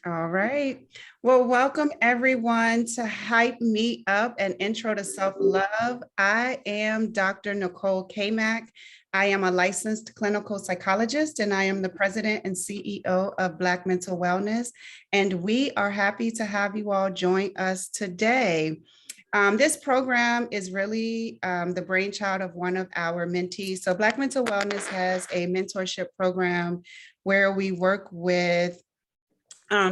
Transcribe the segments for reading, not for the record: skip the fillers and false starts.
All right. Well, welcome everyone to Hype Me Up, an intro to self-love. I am Dr. Nicole Kamack. I am a licensed clinical psychologist, and I am the president and CEO of Black Mental Wellness. And we are happy to have you all join us today. This program is really the brainchild of one of our mentees. So Black Mental Wellness has a mentorship program where we work with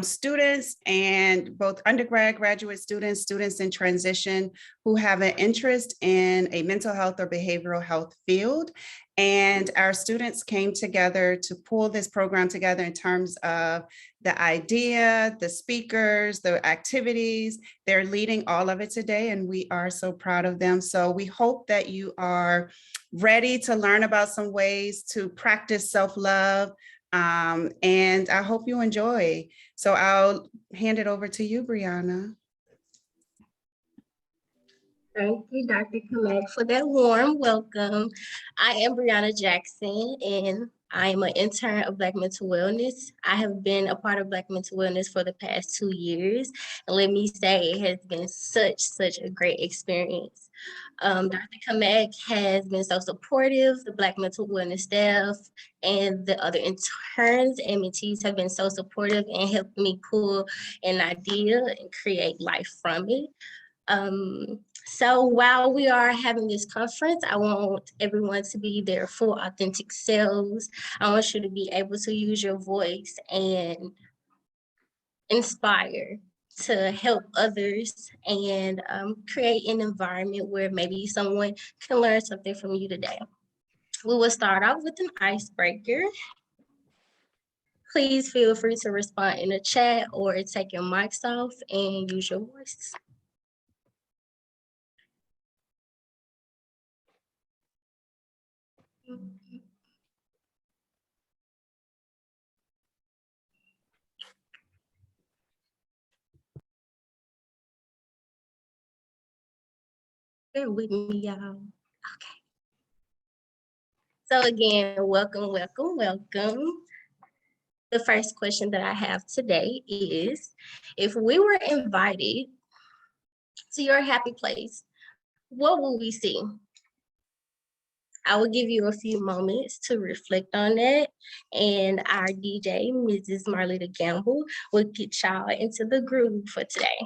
students and both undergrad, graduate students, students in transition who have an interest in a mental health or behavioral health field. And our students came together to pull this program together in terms of the idea, the speakers, the activities. They're leading all of it today, and we are so proud of them. So we hope that you are ready to learn about some ways to practice self-love. And I hope you enjoy. So I'll hand it over to you, Brianna. Thank you, Dr. Kamek, for that warm welcome. I am Brianna Jackson, and I am an intern of Black Mental Wellness. I have been a part of Black Mental Wellness for the past 2 years, and let me say it has been such a great experience. Dr. Kamek has been so supportive. The Black Mental Wellness staff and the other interns and mentees have been so supportive and helped me pull an idea and create life from it. So while we are having this conference, I want everyone to be their full authentic selves. I want you to be able to use your voice and inspire to help others and create an environment where maybe someone can learn something from you today. We will start off with an icebreaker. Please feel free to respond in the chat or take your mics off and use your voice. Bear with me, y'all. Okay. So again, welcome. The first question that I have today is, if we were invited to your happy place, what will we see? I will give you a few moments to reflect on that, and our DJ, Mrs. Marlita Gamble, will get y'all into the groove for today.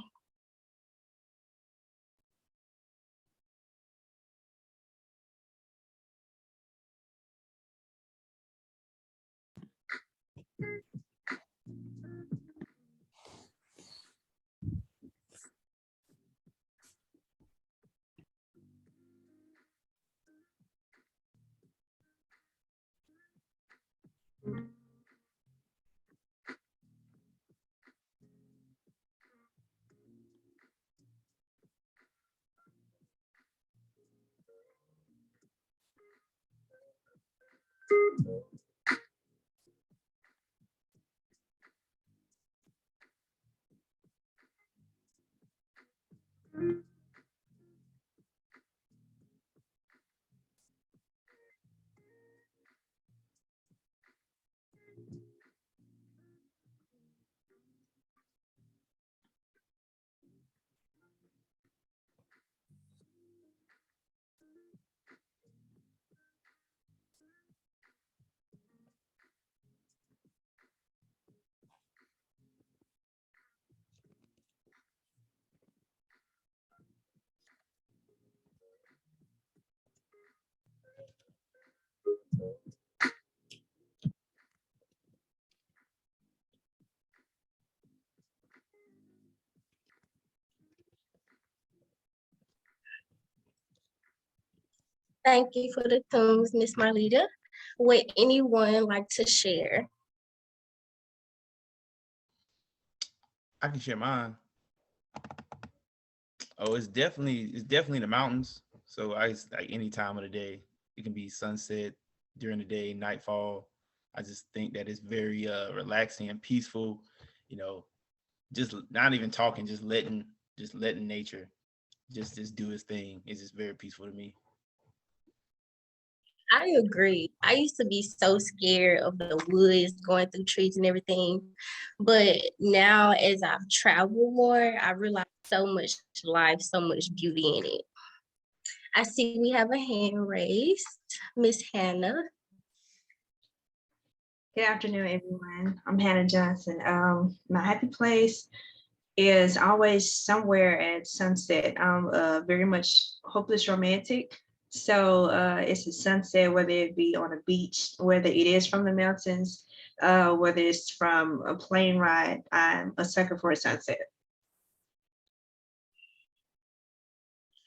Thank you for the tunes, Miss Marlita. Would anyone like to share? I can share mine. Oh, it's definitely the mountains. So I like any time of the day. It can be sunset, during the day, nightfall. I just think that it's very relaxing and peaceful. You know, just not even talking, just letting nature just do its thing. It's just very peaceful to me. I agree. I used to be so scared of the woods, going through trees and everything. But now as I've traveled more, I realize so much life, so much beauty in it. I see we have a hand raised. Miss Hannah. Good afternoon, everyone. I'm Hannah Johnson. My happy place is always somewhere at sunset. I'm very much hopeless romantic. So it's a sunset, whether it be on a beach, whether it is from the mountains, whether it's from a plane ride. I'm a sucker for a sunset.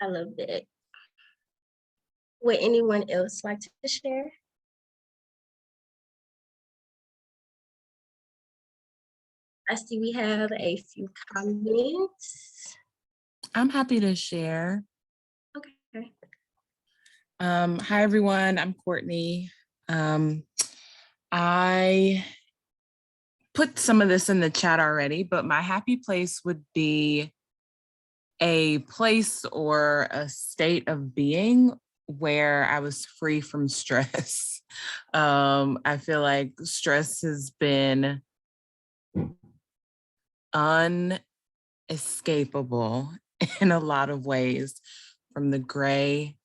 I love that. Would anyone else like to share? I see we have a few comments. I'm happy to share. Okay. Hi, everyone. I'm Courtney. I put some of this in the chat already, but my happy place would be a place or a state of being where I was free from stress. I feel like stress has been unescapable in a lot of ways, from the gray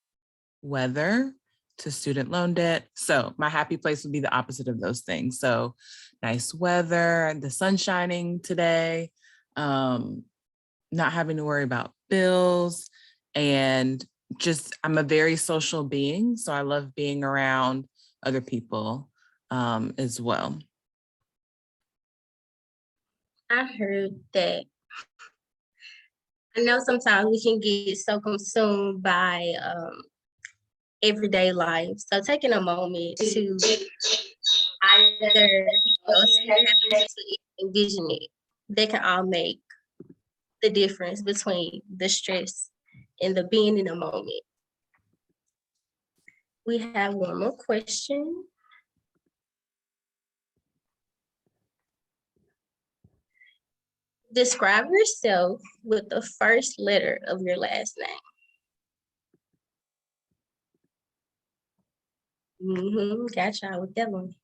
weather to student loan debt. So my happy place would be the opposite of those things. So nice weather, the sun shining today, not having to worry about bills, and just, I'm a very social being. So I love being around other people as well. I heard that. I know sometimes we can get so consumed by everyday life. So taking a moment to either to envision it, they can all make the difference between the stress and the being in the moment. We have one more question. Describe yourself with the first letter of your last name. Gotcha with that one.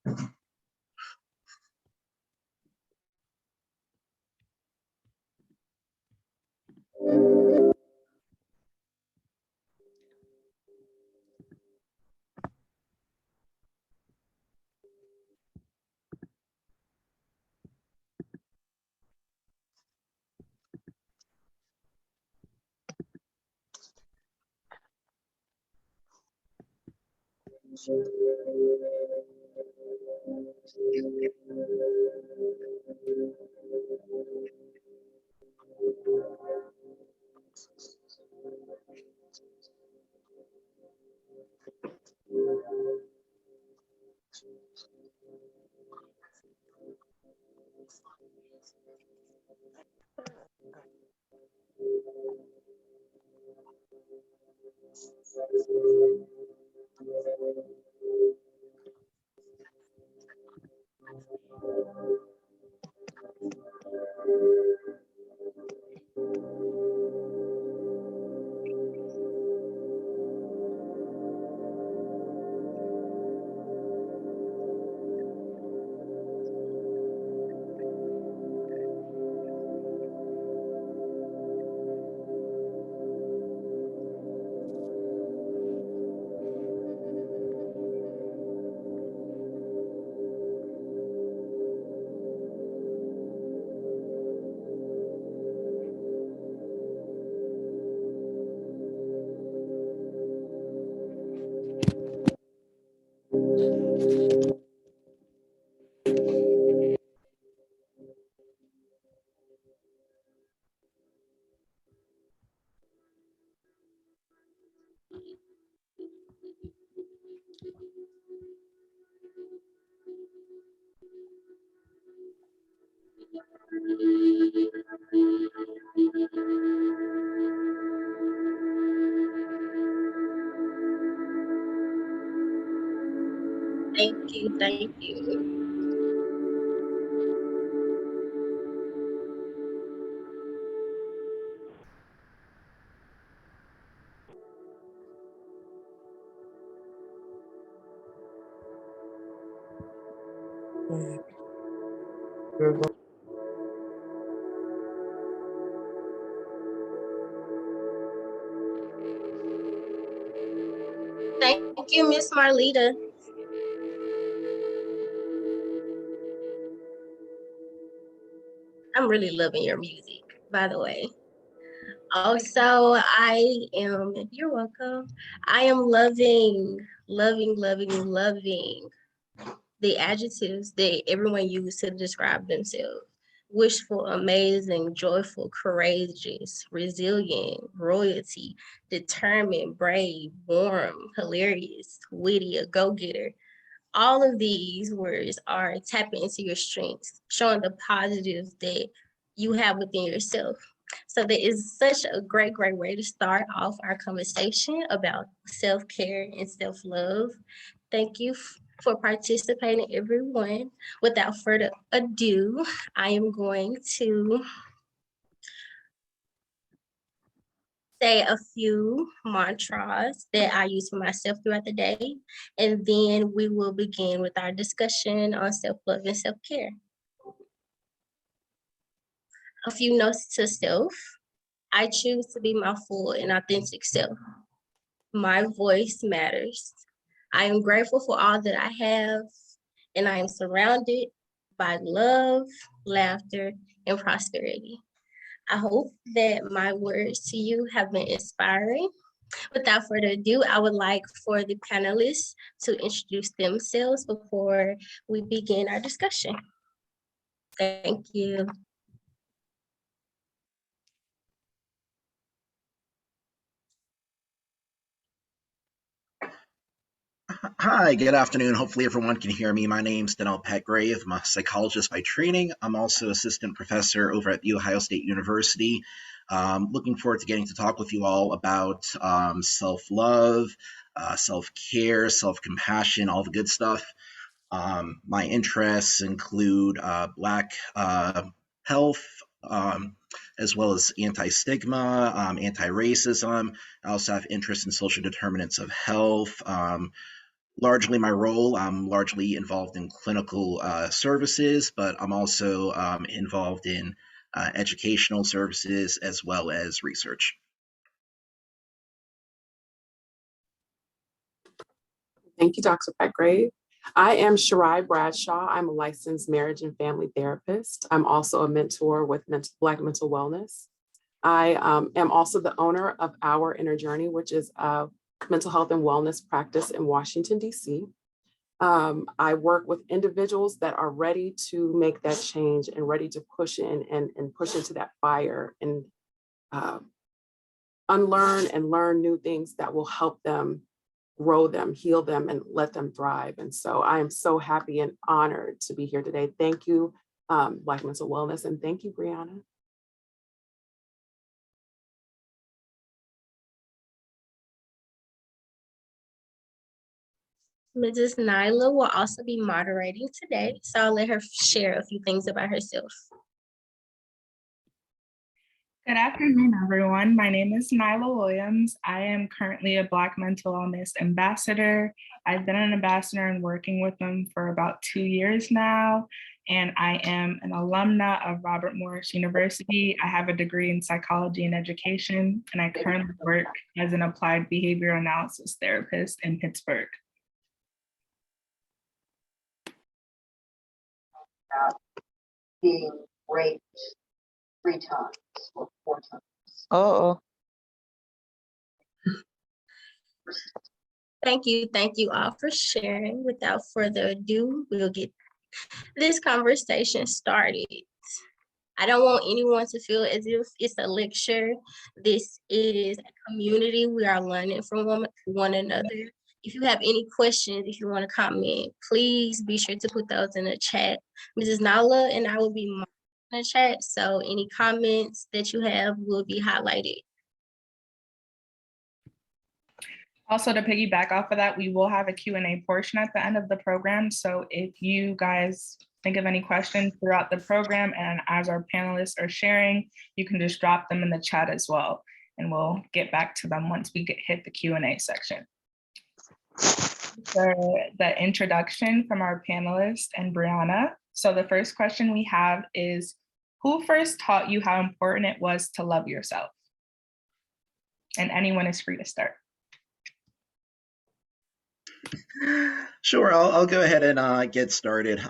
Thank you, thank you. Thank you, Miss Marlita. I'm really loving your music, by the way. Also, you're welcome. I am loving the adjectives that everyone used to describe themselves. Wishful, amazing, joyful, courageous, resilient, royalty, determined, brave, warm, hilarious, witty, a go-getter. All of these words are tapping into your strengths, showing the positives that you have within yourself. So that is such a great way to start off our conversation about self-care and self-love. Thank you for participating, everyone. Without further ado, I am going to say a few mantras that I use for myself throughout the day, and then we will begin with our discussion on self-love and self-care. A few notes to self. I choose to be my full and authentic self. My voice matters. I am grateful for all that I have, and I am surrounded by love, laughter, and prosperity. I hope that my words to you have been inspiring. Without further ado, I would like for the panelists to introduce themselves before we begin our discussion. Thank you. Hi, good afternoon. Hopefully everyone can hear me. My name's Denell Petgrave. I'm a psychologist by training. I'm also assistant professor over at The Ohio State University. Looking forward to getting to talk with you all about self-love, self-care, self-compassion, all the good stuff. My interests include Black health, as well as anti-stigma, anti-racism. I also have interest in social determinants of health. Largely my role, I'm largely involved in clinical services, but I'm also involved in educational services as well as research. Thank you, Dr. Petgrave. I am Shirai Bradshaw. I'm a licensed marriage and family therapist. I'm also a mentor with Black Mental Wellness. I am also the owner of Our Inner Journey, which is a mental health and wellness practice in Washington, D.C. I work with individuals that are ready to make that change and ready to push in and push into that fire and unlearn and learn new things that will help them grow them, heal them, and let them thrive. And so I am so happy and honored to be here today. Thank you, Black Mental Wellness, and thank you, Brianna. Mrs. Nyla will also be moderating today, so I'll let her share a few things about herself. Good afternoon, everyone. My name is Nyla Williams. I am currently a Black Mental Wellness Ambassador. I've been an ambassador and working with them for about 2 years now, and I am an alumna of Robert Morris University. I have a degree in psychology and education, and I currently work as an applied behavioral analysis therapist in Pittsburgh. Being raped 3 times or 4 times. Oh. Thank you all for sharing. Without further ado, we'll get this conversation started. I don't want anyone to feel as if it's a lecture. This is a community. We are learning from one another. If you have any questions, if you want to comment, please be sure to put those in the chat. Mrs. Nyla and I will be in the chat, so any comments that you have will be highlighted. Also, to piggyback off of that, we will have a Q&A portion at the end of the program. So if you guys think of any questions throughout the program and as our panelists are sharing, you can just drop them in the chat as well. And we'll get back to them once we hit the Q&A section. for the introduction from our panelists and Brianna. So the first question we have is, who first taught you how important it was to love yourself? And anyone is free to start. Sure, I'll go ahead and get started.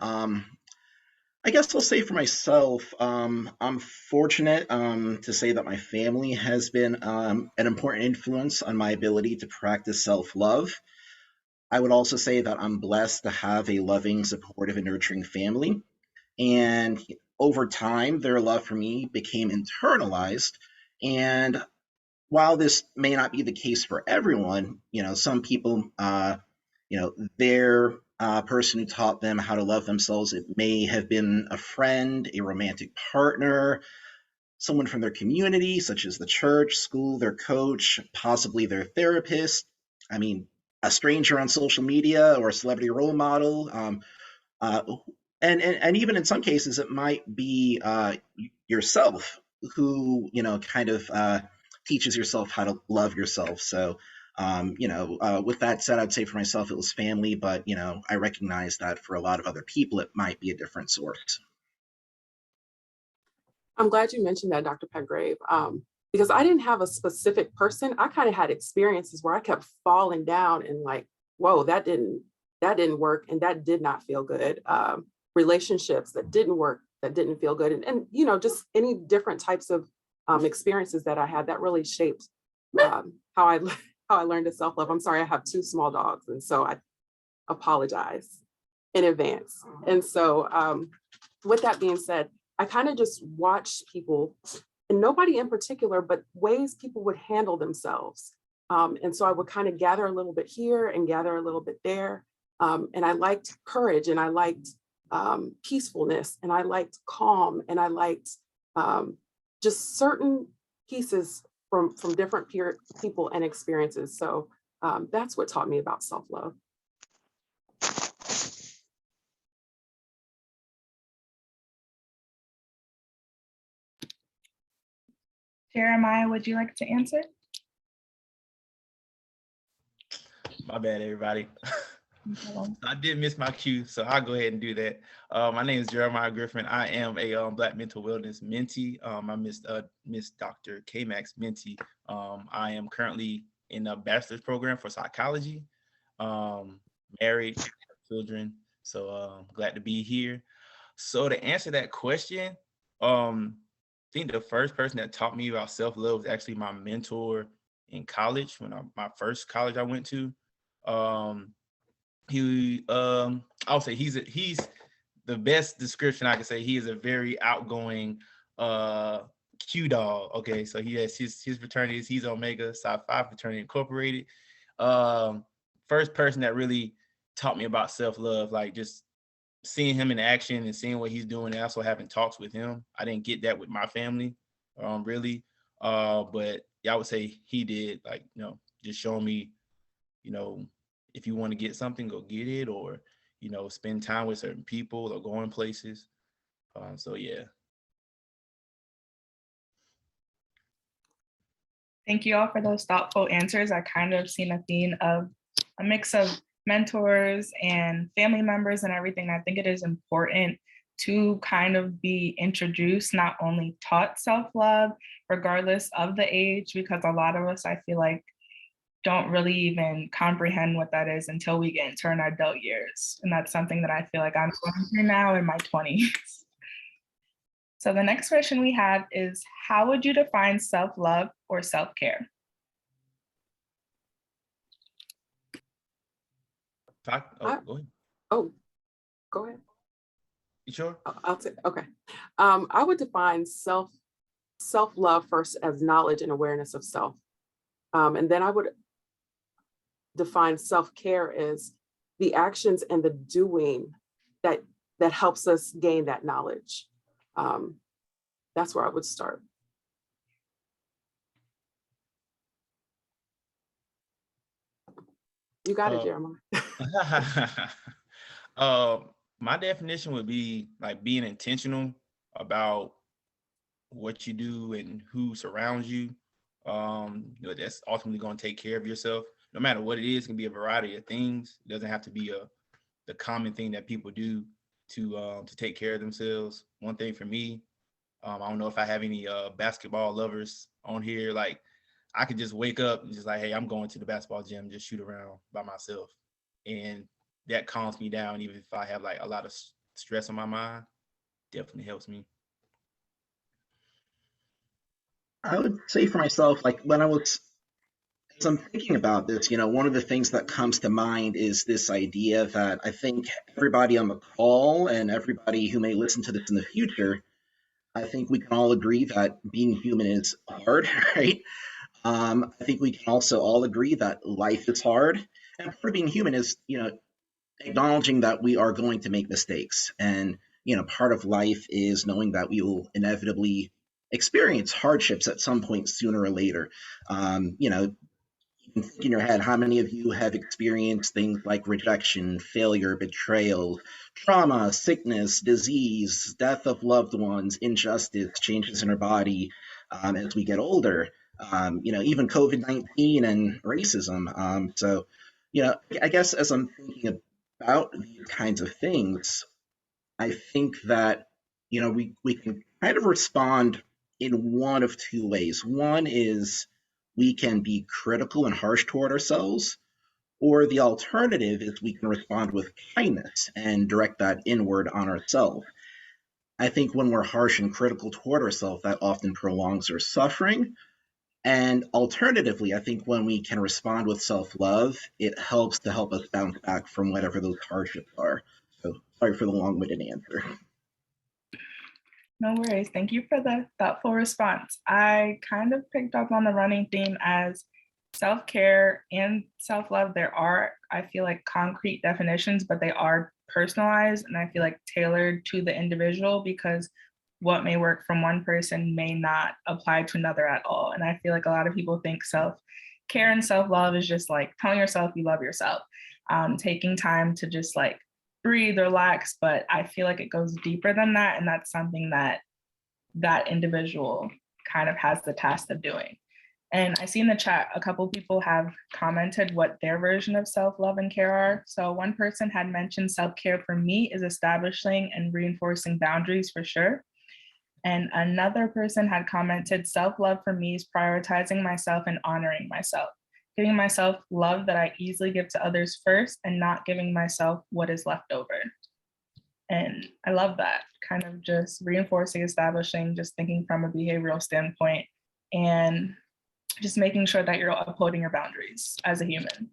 I guess I'll say for myself, I'm fortunate to say that my family has been an important influence on my ability to practice self-love. I would also say that I'm blessed to have a loving, supportive, and nurturing family. And over time, their love for me became internalized. And while this may not be the case for everyone, some people, their person who taught them how to love themselves, it may have been a friend, a romantic partner, someone from their community, such as the church, school, their coach, possibly their therapist. I mean, a stranger on social media or a celebrity role model. Uh, and even in some cases, it might be yourself who, kind of teaches yourself how to love yourself. So, with that said, I'd say for myself, it was family, but, I recognize that for a lot of other people, it might be a different source. I'm glad you mentioned that, Dr. Petgrave, because I didn't have a specific person. I kind of had experiences where I kept falling down and like, whoa, that didn't work, and that did not feel good. Relationships that didn't work, that didn't feel good, and just any different types of experiences that I had that really shaped how I learned to self-love. I'm sorry, I have 2 small dogs, and so I apologize in advance. And so with that being said, I kind of just watched people, and nobody in particular, but ways people would handle themselves. And so I would kind of gather a little bit here and gather a little bit there. And I liked courage, and I liked peacefulness, and I liked calm, and I liked just certain pieces from different people and experiences. So that's what taught me about self-love. Jeremiah, would you like to answer? My bad, everybody. I did miss my cue, so I'll go ahead and do that. My name is Jeremiah Griffin. I am a Black mental wellness mentee. I'm Miss Dr. K-Mac's mentee. I am currently in a bachelor's program for psychology, married, children, so glad to be here. So to answer that question, I think the first person that taught me about self-love was actually my mentor in college, my first college I went to. I would say he's the best description I can say. He is a very outgoing Q dog. Okay, so he has his fraternities. He's Omega Psi Phi Fraternity Incorporated. First person that really taught me about self-love, like just seeing him in action and seeing what he's doing, and also having talks with him. I didn't get that with my family, really. But yeah, I would say he did, like, just showing me, if you want to get something, go get it, or, spend time with certain people or going places. So yeah. Thank you all for those thoughtful answers. I kind of seen a theme of a mix of mentors and family members and everything. I think it is important to kind of be introduced, not only taught self-love, regardless of the age, because a lot of us, I feel like, don't really even comprehend what that is until we get into our adult years. And that's something that I feel like I'm going through now in my 20s. So the next question we have is, how would you define self-love or self-care? Go ahead. Oh, go ahead. You sure? I'll take, okay. I would define self-love first as knowledge and awareness of self. And then I would define self-care as the actions and the doing that helps us gain that knowledge. That's where I would start. You got it, Jeremiah. My definition would be like being intentional about what you do and who surrounds you. That's ultimately going to take care of yourself. no matter what it is, it can be a variety of things. It doesn't have to be the common thing that people do to take care of themselves. One thing for me, I don't know if I have any basketball lovers on here. Like, I could just wake up and just like, hey, I'm going to the basketball gym and just shoot around by myself. And that calms me down, even if I have like a lot of stress on my mind. Definitely helps me. I would say for myself, like as I'm thinking about this, one of the things that comes to mind is this idea that I think everybody on the call and everybody who may listen to this in the future, I think we can all agree that being human is hard, right? I think we can also all agree that life is hard. And part of being human is, acknowledging that we are going to make mistakes. And, part of life is knowing that we will inevitably experience hardships at some point sooner or later. You can think in your head, how many of you have experienced things like rejection, failure, betrayal, trauma, sickness, disease, death of loved ones, injustice, changes in our body as we get older, even COVID-19 and racism. I guess as I'm thinking about these kinds of things, I think that, we can kind of respond in one of two ways. One is we can be critical and harsh toward ourselves, or the alternative is we can respond with kindness and direct that inward on ourselves. I think when we're harsh and critical toward ourselves, that often prolongs our suffering. And alternatively, I think when we can respond with self-love, it helps to help us bounce back from whatever those hardships are. So sorry for the long-winded answer. No worries. Thank you for the thoughtful response. I kind of picked up on the running theme as self-care and self-love. There are, I feel like, concrete definitions, but they are personalized and I feel like tailored to the individual, because what may work from one person may not apply to another at all. And I feel like a lot of people think self-care and self-love is just like telling yourself you love yourself, taking time to just like breathe, relax, but I feel like it goes deeper than that. And that's something that that individual kind of has the task of doing. And I see in the chat, a couple people have commented what their version of self-love and care are. So one person had mentioned self-care for me is establishing and reinforcing boundaries for sure. And another person had commented, self-love for me is prioritizing myself and honoring myself, giving myself love that I easily give to others first and not giving myself what is left over. And I love that, kind of just reinforcing, establishing, just thinking from a behavioral standpoint and just making sure that you're upholding your boundaries as a human.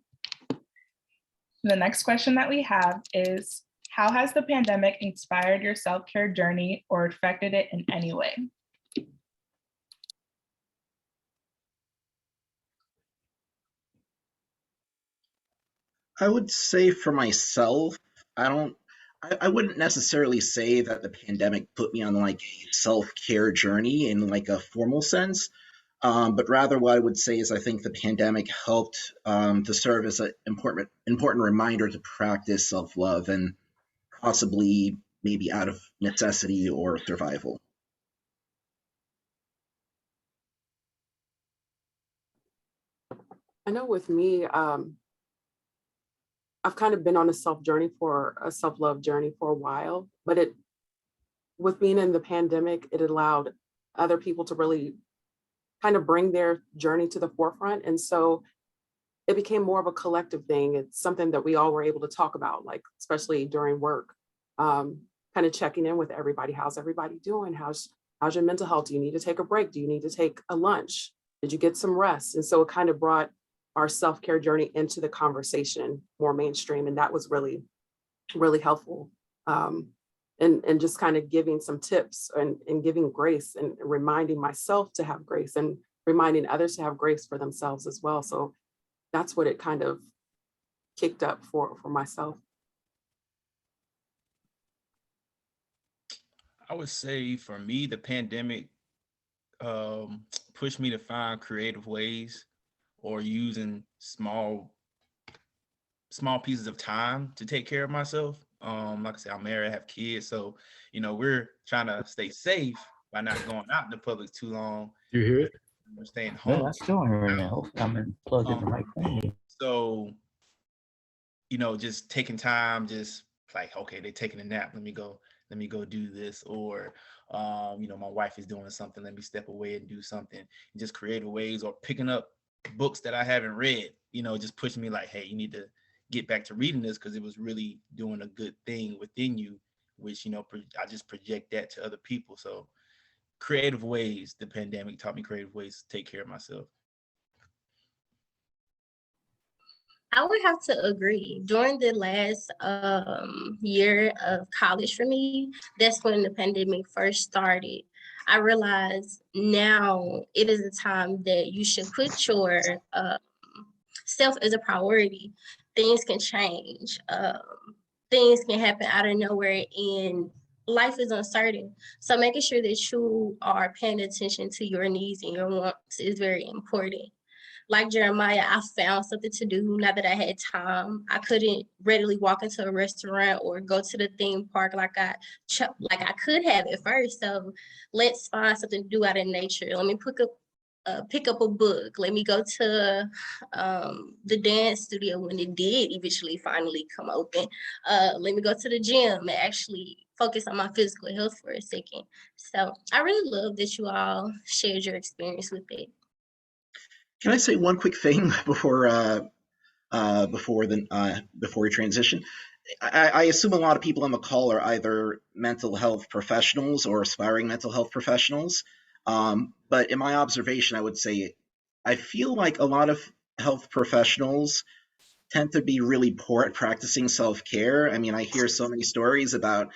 The next question that we have is, how has the pandemic inspired your self-care journey or affected it in any way? I would say for myself, I wouldn't necessarily say that the pandemic put me on like a self-care journey in like a formal sense. But rather what I would say is I think the pandemic helped to serve as an important reminder to practice self-love and possibly maybe out of necessity or survival. I know with me, I've kind of been on a self-love journey for a while, but with being in the pandemic, it allowed other people to really kind of bring their journey to the forefront. And so it became more of a collective thing. It's something that we all were able to talk about, like, especially during work, kind of checking in with everybody. How's everybody doing? How's your mental health? Do you need to take a break? Do you need to take a lunch? Did you get some rest? And so it kind of brought our self-care journey into the conversation more mainstream. And that was really, really helpful. And just kind of giving some tips and giving grace and reminding myself to have grace and reminding others to have grace for themselves as well. So that's what it kind of kicked up for myself. I would say for me, the pandemic pushed me to find creative ways or using small pieces of time to take care of myself. Like I said, I'm married, I have kids, so we're trying to stay safe by not going out in the public too long. You hear it? We're staying Good, home. I still ain't hearing that. Hopefully I'm plugged in the right thing. So, just taking time, just like, okay, they're taking a nap. Let me go do this. Or, my wife is doing something. Let me step away and do something. And just creative ways, or picking up books that I haven't read, just pushing me like, hey, you need to get back to reading this because it was really doing a good thing within you, which, I just project that to other people. So creative ways, the pandemic taught me creative ways to take care of myself. I would have to agree. During the last year of college for me, that's when the pandemic first started. I realized now it is a time that you should put your self as a priority. Things can change. Things can happen out of nowhere, and life is uncertain. So making sure that you are paying attention to your needs and your wants is very important. Like Jeremiah, I found something to do now that I had time. I couldn't readily walk into a restaurant or go to the theme park like I could have at first. So let's find something to do out in nature. Let me pick up a book. Let me go to the dance studio when it did eventually finally come open. Let me go to the gym and actually focus on my physical health for a second. So I really love that you all shared your experience with it. Can I say one quick thing before we transition? I assume a lot of people on the call are either mental health professionals or aspiring mental health professionals. But in my observation, I would say I feel like a lot of health professionals tend to be really poor at practicing self-care. I mean, I hear so many stories about,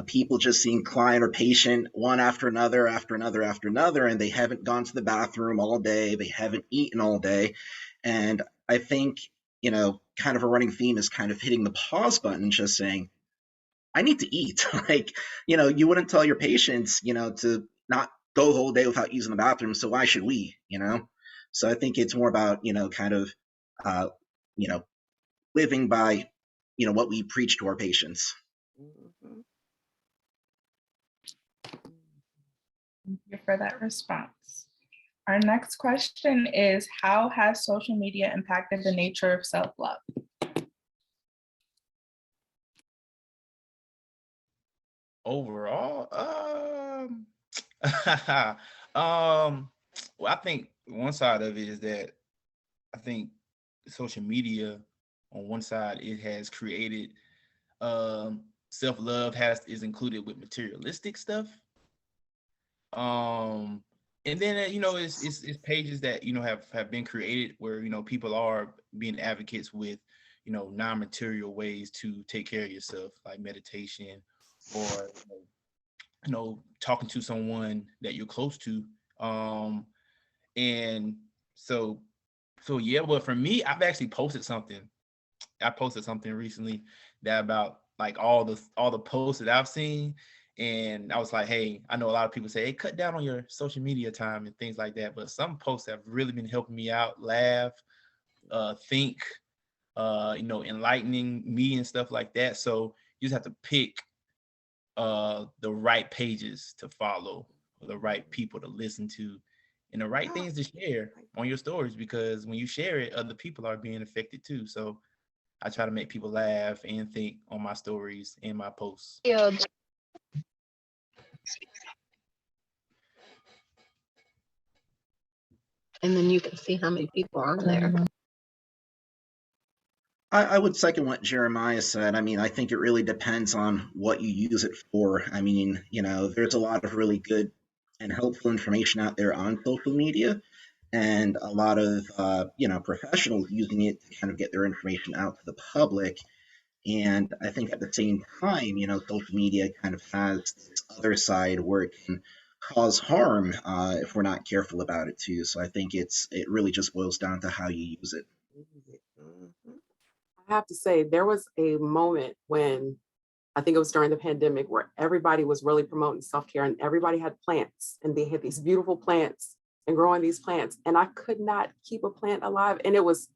people just seeing client or patient one after another, and they haven't gone to the bathroom all day, they haven't eaten all day. And I think, kind of a running theme is kind of hitting the pause button, just saying, I need to eat. Like, you wouldn't tell your patients, to not go the whole day without using the bathroom. So why should we, So I think it's more about, kind of, you know, living by, what we preach to our patients. Thank you for that response. Our next question is, how has social media impacted the nature of self-love? Overall, well, I think one side of it is that I think social media on one side, it has created self-love is included with materialistic stuff. And then it's pages that have been created where people are being advocates with non-material ways to take care of yourself, like meditation, or talking to someone that you're close to. And so yeah, but for me, I've actually posted something. I posted something recently that about like all the posts that I've seen. And I was like, hey, I know a lot of people say, hey, cut down on your social media time and things like that. But some posts have really been helping me out, laugh, think, enlightening me and stuff like that. So you just have to pick the right pages to follow, or the right people to listen to, and the right things to share on your stories, because when you share it, other people are being affected too. So I try to make people laugh and think on my stories and my posts. Yeah. And then you can see how many people are on there. I would second what Jeremiah said. I mean, I think it really depends on what you use it for. I mean, there's a lot of really good and helpful information out there on social media, and a lot of, professionals using it to kind of get their information out to the public. And I think at the same time, social media kind of has this other side where it can cause harm if we're not careful about it too. So I think it really just boils down to how you use it. I have to say, there was a moment when I think it was during the pandemic where everybody was really promoting self-care, and everybody had plants, and they had these beautiful plants and growing these plants, and I could not keep a plant alive. And it was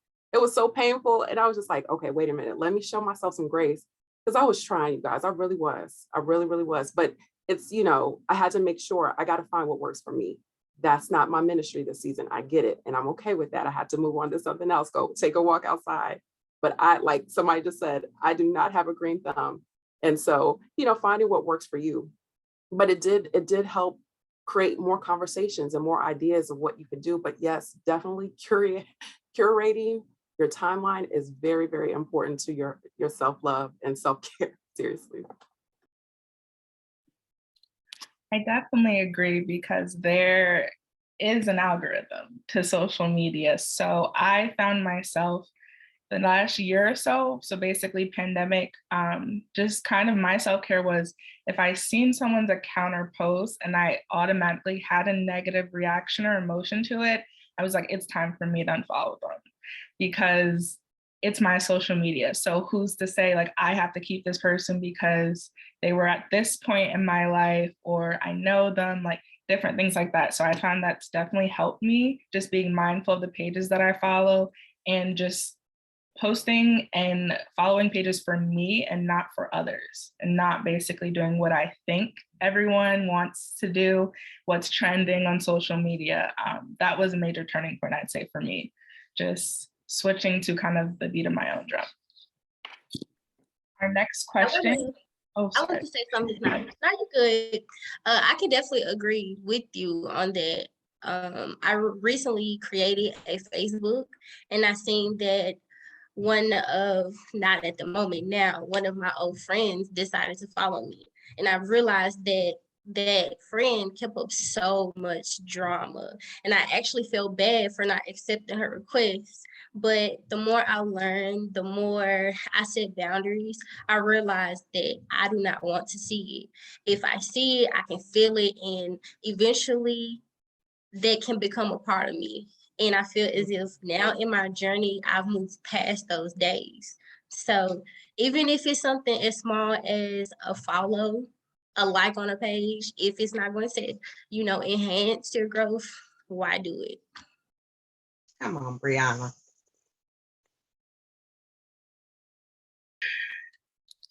so painful. And I was just like, okay, wait a minute, let me show myself some grace. Because I was trying, you guys, I really was. I really, really was. But it's, I had to make sure I got to find what works for me. that's not my ministry this season. I get it. And I'm okay with that. I had to move on to something else, go take a walk outside. But I, like somebody just said, I do not have a green thumb. And so, finding what works for you. But it did help create more conversations and more ideas of what you can do. But yes, definitely curating your timeline is very, very important to your self-love and self-care. Seriously. I definitely agree because there is an algorithm to social media. So I found myself the last year or so basically pandemic, just kind of my self-care was if I seen someone's account or post and I automatically had a negative reaction or emotion to it, I was like, it's time for me to unfollow them because it's my social media. So who's to say like I have to keep this person because they were at this point in my life or I know them, like different things like that. So I found that's definitely helped me just being mindful of the pages that I follow and just posting and following pages for me and not for others and not basically doing what I think everyone wants to do, what's trending on social media. That was a major turning point, I'd say, for me, just switching to kind of the beat of my own drum. Our next question. I want to say something. Not you good. I can definitely agree with you on that. I recently created a Facebook and I seen that not at the moment now, one of my old friends decided to follow me. And I realized that that friend kept up so much drama. And I actually felt bad for not accepting her request. But the more I learned, the more I set boundaries, I realized that I do not want to see it. If I see it, I can feel it. And eventually that can become a part of me. And I feel as if now in my journey, I've moved past those days. So even if it's something as small as a follow, a like on a page, if it's not going to, enhance your growth, why do it? Come on, Brianna.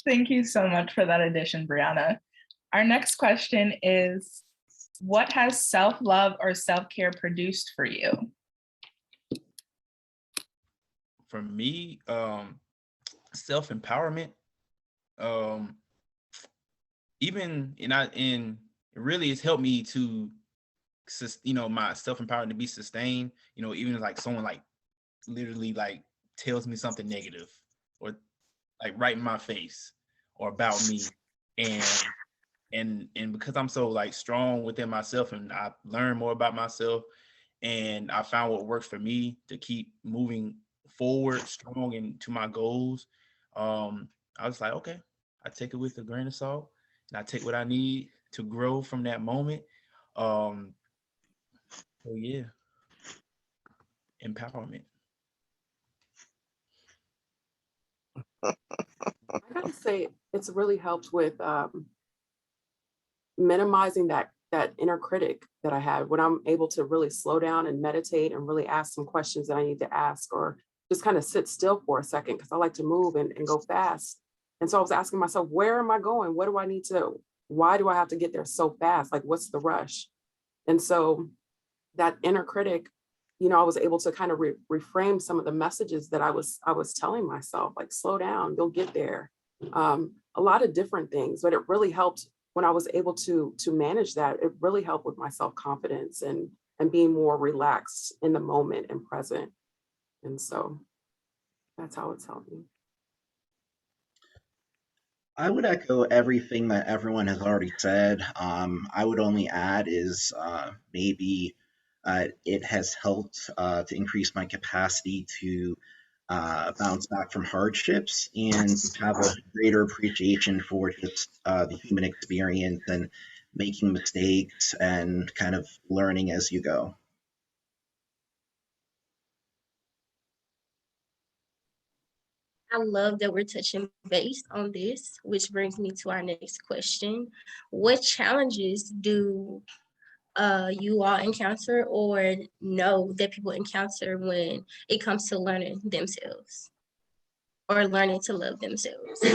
Thank you so much for that addition, Brianna. Our next question is, what has self-love or self-care produced for you? For me, self-empowerment, even it really has helped me to, my self-empowerment to be sustained, even like someone like literally like tells me something negative or like right in my face or about me. And because I'm so like strong within myself and I learned more about myself and I found what works for me to keep moving forward strong into my goals, I was like, okay, I take it with a grain of salt and I take what I need to grow from that moment. So yeah, empowerment. I gotta say, it's really helped with minimizing that inner critic that I had when I'm able to really slow down and meditate and really ask some questions that I need to ask or just kind of sit still for a second because I like to move and go fast. And so I was asking myself, where am I going? What do I need to, why do I have to get there so fast? Like, what's the rush? And so that inner critic, I was able to kind of reframe some of the messages that I was telling myself, like, slow down, you'll get there. A lot of different things, but it really helped when I was able to manage that. It really helped with my self-confidence and being more relaxed in the moment and present. And so that's how it's helped me. I would echo everything that everyone has already said. I would only add is maybe it has helped to increase my capacity to bounce back from hardships and have a greater appreciation for just the human experience and making mistakes and kind of learning as you go. I love that we're touching base on this, which brings me to our next question. What challenges do you all encounter or know that people encounter when it comes to learning themselves or learning to love themselves?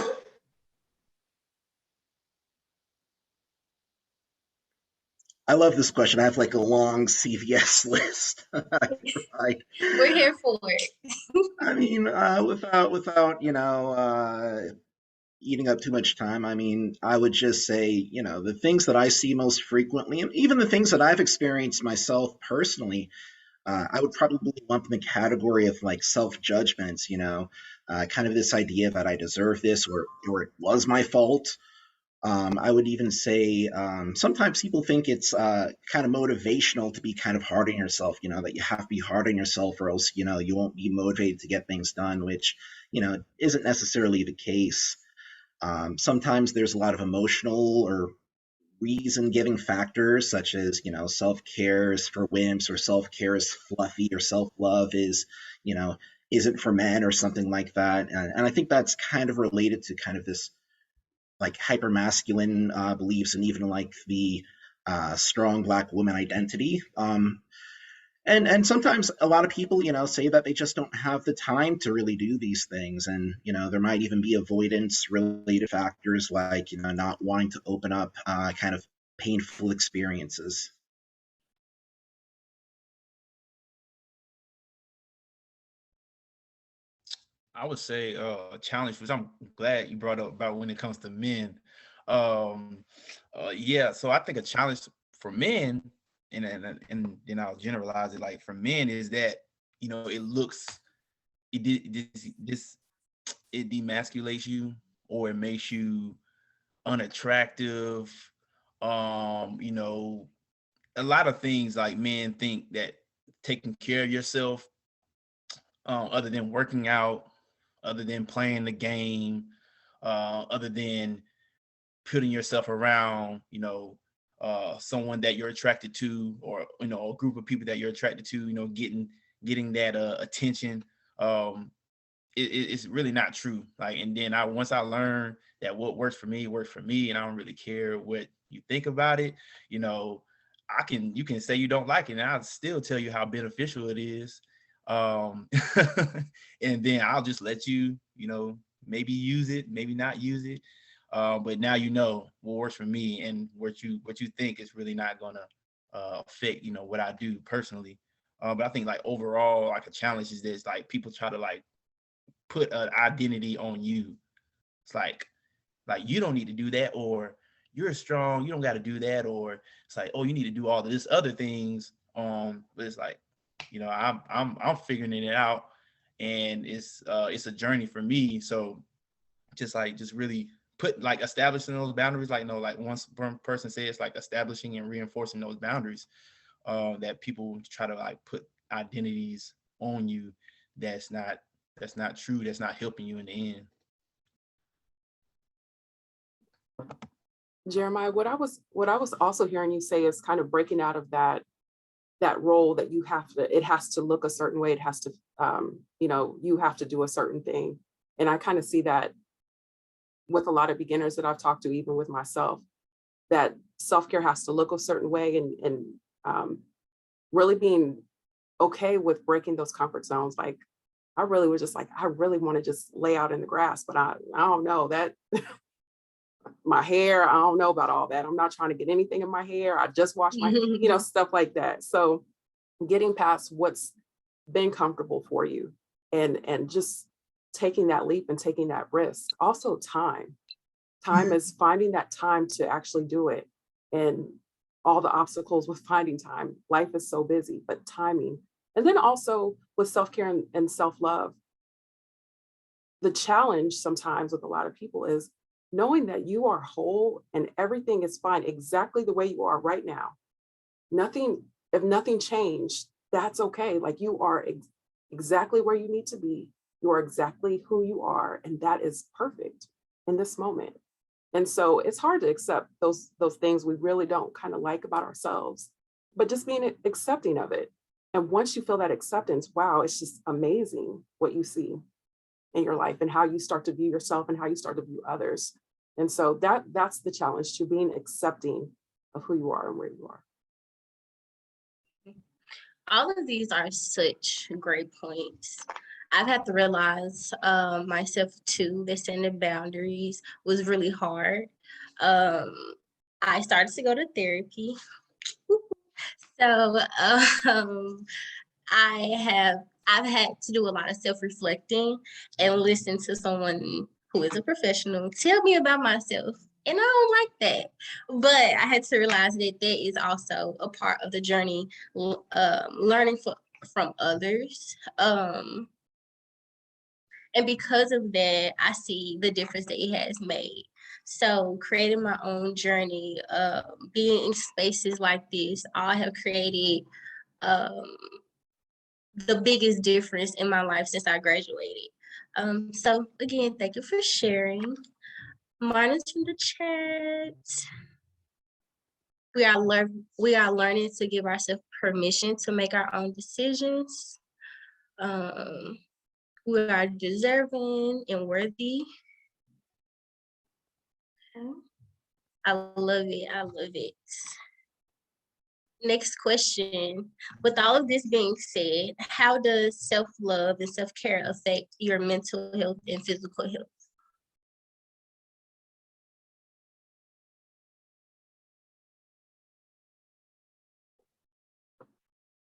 I love this question. I have like a long CVS list. We're here for it. I mean, without eating up too much time, I mean, I would just say, the things that I see most frequently, and even the things that I've experienced myself personally, I would probably lump in the category of like self-judgments, kind of this idea that I deserve this or it was my fault. I would even say sometimes people think it's kind of motivational to be kind of hard on yourself, that you have to be hard on yourself or else, you won't be motivated to get things done, which, isn't necessarily the case. Sometimes there's a lot of emotional or reason giving factors such as self-care is for wimps or self-care is fluffy or self-love is isn't for men or something like that, and I think that's kind of related to kind of this like hyper masculine beliefs and even like the strong black woman identity. And sometimes a lot of people, say that they just don't have the time to really do these things, and there might even be avoidance related factors like not wanting to open up kind of painful experiences. I would say a challenge, which I'm glad you brought up about when it comes to men. Um, yeah, so I think a challenge for men, and then I'll generalize it. Like for men, is that it looks this it demasculates you or it makes you unattractive. A lot of things like men think that taking care of yourself, other than working out, other than playing the game, other than putting yourself around, someone that you're attracted to, or a group of people that you're attracted to, getting that attention. It's really not true. Like, and then once I learned that what works for me works for me, and I don't really care what you think about it. You can say you don't like it, and I'll still tell you how beneficial it is. And then I'll just let you, maybe use it, maybe not use it. But now what works for me, and what you think is really not gonna affect what I do personally. But I think like overall, like a challenge is this: like people try to like put an identity on you. It's like you don't need to do that, or you're strong, you don't got to do that, or it's like, oh, you need to do all of this other things. But it's like, I'm figuring it out, and it's a journey for me. So just really establishing those boundaries, like once one person says, it's like establishing and reinforcing those boundaries, that people try to like put identities on you that's not true, that's not helping you in the end. Jeremiah, what I was also hearing you say is kind of breaking out of that role that it has to look a certain way. It has to, you have to do a certain thing. And I kind of see that with a lot of beginners that I've talked to, even with myself, that self-care has to look a certain way, and really being okay with breaking those comfort zones. Like I really was just like, I really want to just lay out in the grass, but I don't know that my hair, I don't know about all that. I'm not trying to get anything in my hair. I just wash my, stuff like that. So getting past what's been comfortable for you, and just taking that leap and taking that risk. Also time is finding that time to actually do it, and all the obstacles with finding time. Life is so busy, but timing. And then also with self-care and self-love, the challenge sometimes with a lot of people is knowing that you are whole and everything is fine exactly the way you are right now. If nothing changed, that's okay. Like you are exactly where you need to be. You are exactly who you are, and that is perfect in this moment. And so it's hard to accept those things we really don't kind of like about ourselves, but just being accepting of it. And once you feel that acceptance, wow, it's just amazing what you see in your life and how you start to view yourself and how you start to view others. And so that's the challenge, to being accepting of who you are and where you are. All of these are such great points. I've had to realize myself too that setting boundaries was really hard. I started to go to therapy. So I've had to do a lot of self-reflecting and listen to someone who is a professional tell me about myself. And I don't like that. But I had to realize that that is also a part of the journey, learning from others. And because of that, I see the difference that it has made. So creating my own journey, being in spaces like this, all have created the biggest difference in my life since I graduated. So again, thank you for sharing. Mine is from the chat. We are learning to give ourselves permission to make our own decisions. We are deserving and worthy. I love it. I love it. Next question. With all of this being said, how does self-love and self-care affect your mental health and physical health?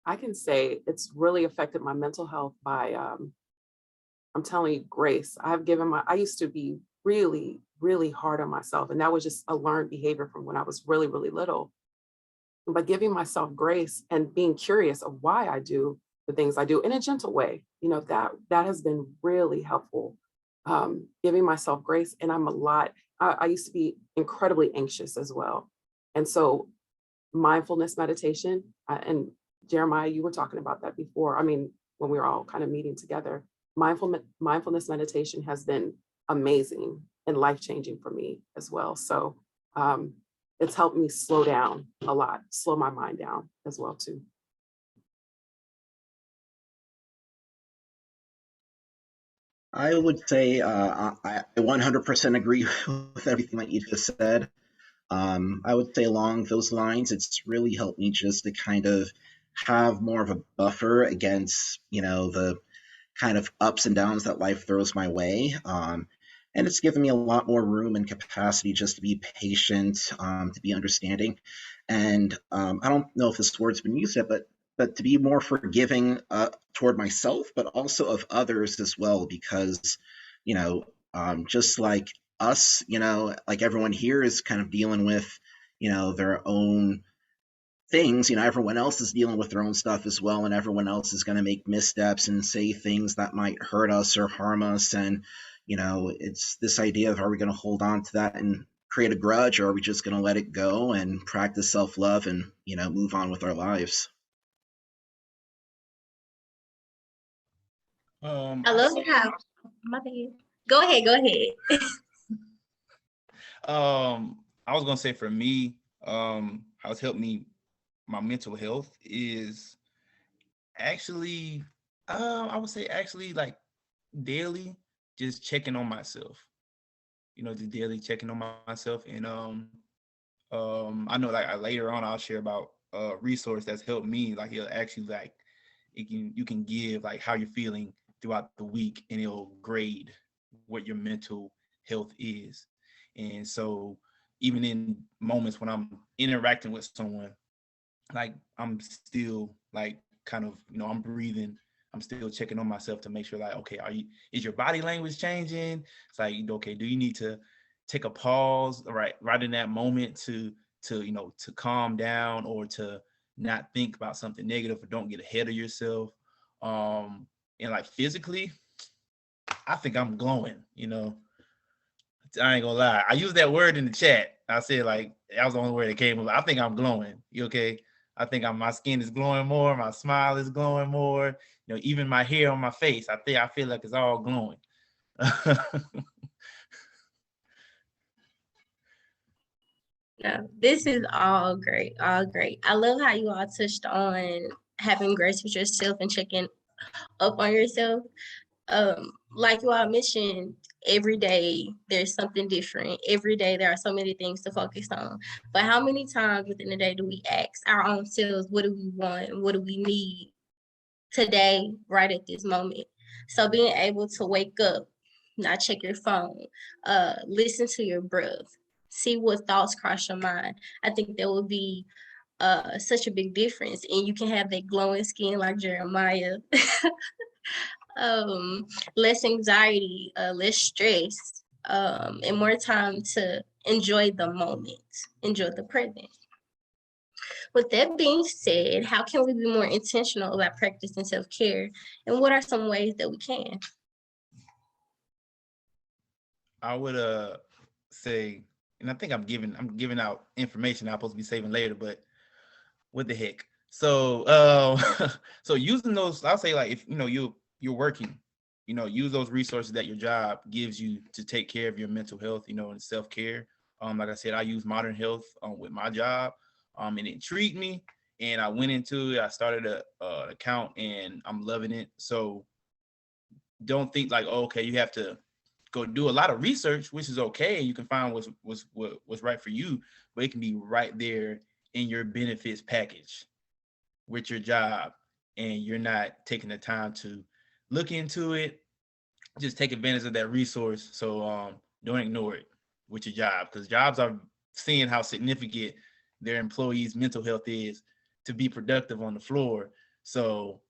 I can say it's really affected my mental health by, I'm telling you, grace. I used to be really, really hard on myself. And that was just a learned behavior from when I was really, really little. But giving myself grace and being curious of why I do the things I do in a gentle way, that has been really helpful. Giving myself grace. And I used to be incredibly anxious as well. And so mindfulness meditation, and Jeremiah, you were talking about that before. I mean, when we were all kind of meeting together, mindfulness meditation has been amazing and life-changing for me as well. So it's helped me slow down a lot, slow my mind down as well too. I would say I 100% agree with everything that you just said. I would say along those lines, it's really helped me just to kind of have more of a buffer against, the kind of ups and downs that life throws my way. And it's given me a lot more room and capacity just to be patient, to be understanding. And I don't know if this word's been used yet, but to be more forgiving toward myself, but also of others as well, because, just like us, like everyone here is kind of dealing with, their own things, everyone else is dealing with their own stuff as well, and everyone else is going to make missteps and say things that might hurt us or harm us. And, it's this idea of, are we going to hold on to that and create a grudge, or are we just going to let it go and practice self-love and, move on with our lives? I love how, my bad. Go ahead. I was gonna say for me, how it's helped me, my mental health is actually, I would say actually like daily, just checking on myself. Just daily checking on myself, and I know like later on I'll share about a resource that's helped me. Like it'll actually like you can give like how you're feeling throughout the week, and it'll grade what your mental health is. And so even in moments when I'm interacting with someone, like I'm still like kind of, I'm breathing, I'm still checking on myself to make sure like, okay, is your body language changing? It's like, okay, do you need to take a pause right in that moment to calm down, or to not think about something negative, or don't get ahead of yourself. And like physically, I think I'm glowing, I ain't gonna lie. I used that word in the chat. I said like, that was the only word that came up. I think I'm glowing. You okay? I think my skin is glowing more. My smile is glowing more. Even my hair on my face, I feel like it's all glowing. No, this is all great, all great. I love how you all touched on having grace with yourself and checking up on yourself. Like you all mentioned, every day there's something different. Every day there are so many things to focus on. But how many times within the day do we ask our own selves, what do we want? What do we need today, right at this moment? So being able to wake up, not check your phone, listen to your breath, see what thoughts cross your mind. I think that would be such a big difference, and you can have that glowing skin like Jeremiah. Less anxiety, less stress, and more time to enjoy the moment, enjoy the present. With that being said, how can we be more intentional about practicing self-care, and what are some ways that we can? I would say, and I think I'm giving out information I'm supposed to be saving later, but what the heck? So so using those, I'll say, like, if you're working, use those resources that your job gives you to take care of your mental health, and self-care. Like I said, I use Modern Health with my job, and it intrigued me, and I went into it. I started an account, and I'm loving it. So don't think like, oh, okay, you have to go do a lot of research, which is okay. You can find what's right for you, but it can be right there in your benefits package with your job, and you're not taking the time to look into it. Just take advantage of that resource. So don't ignore it with your job, because jobs are seeing how significant their employees' mental health is to be productive on the floor. So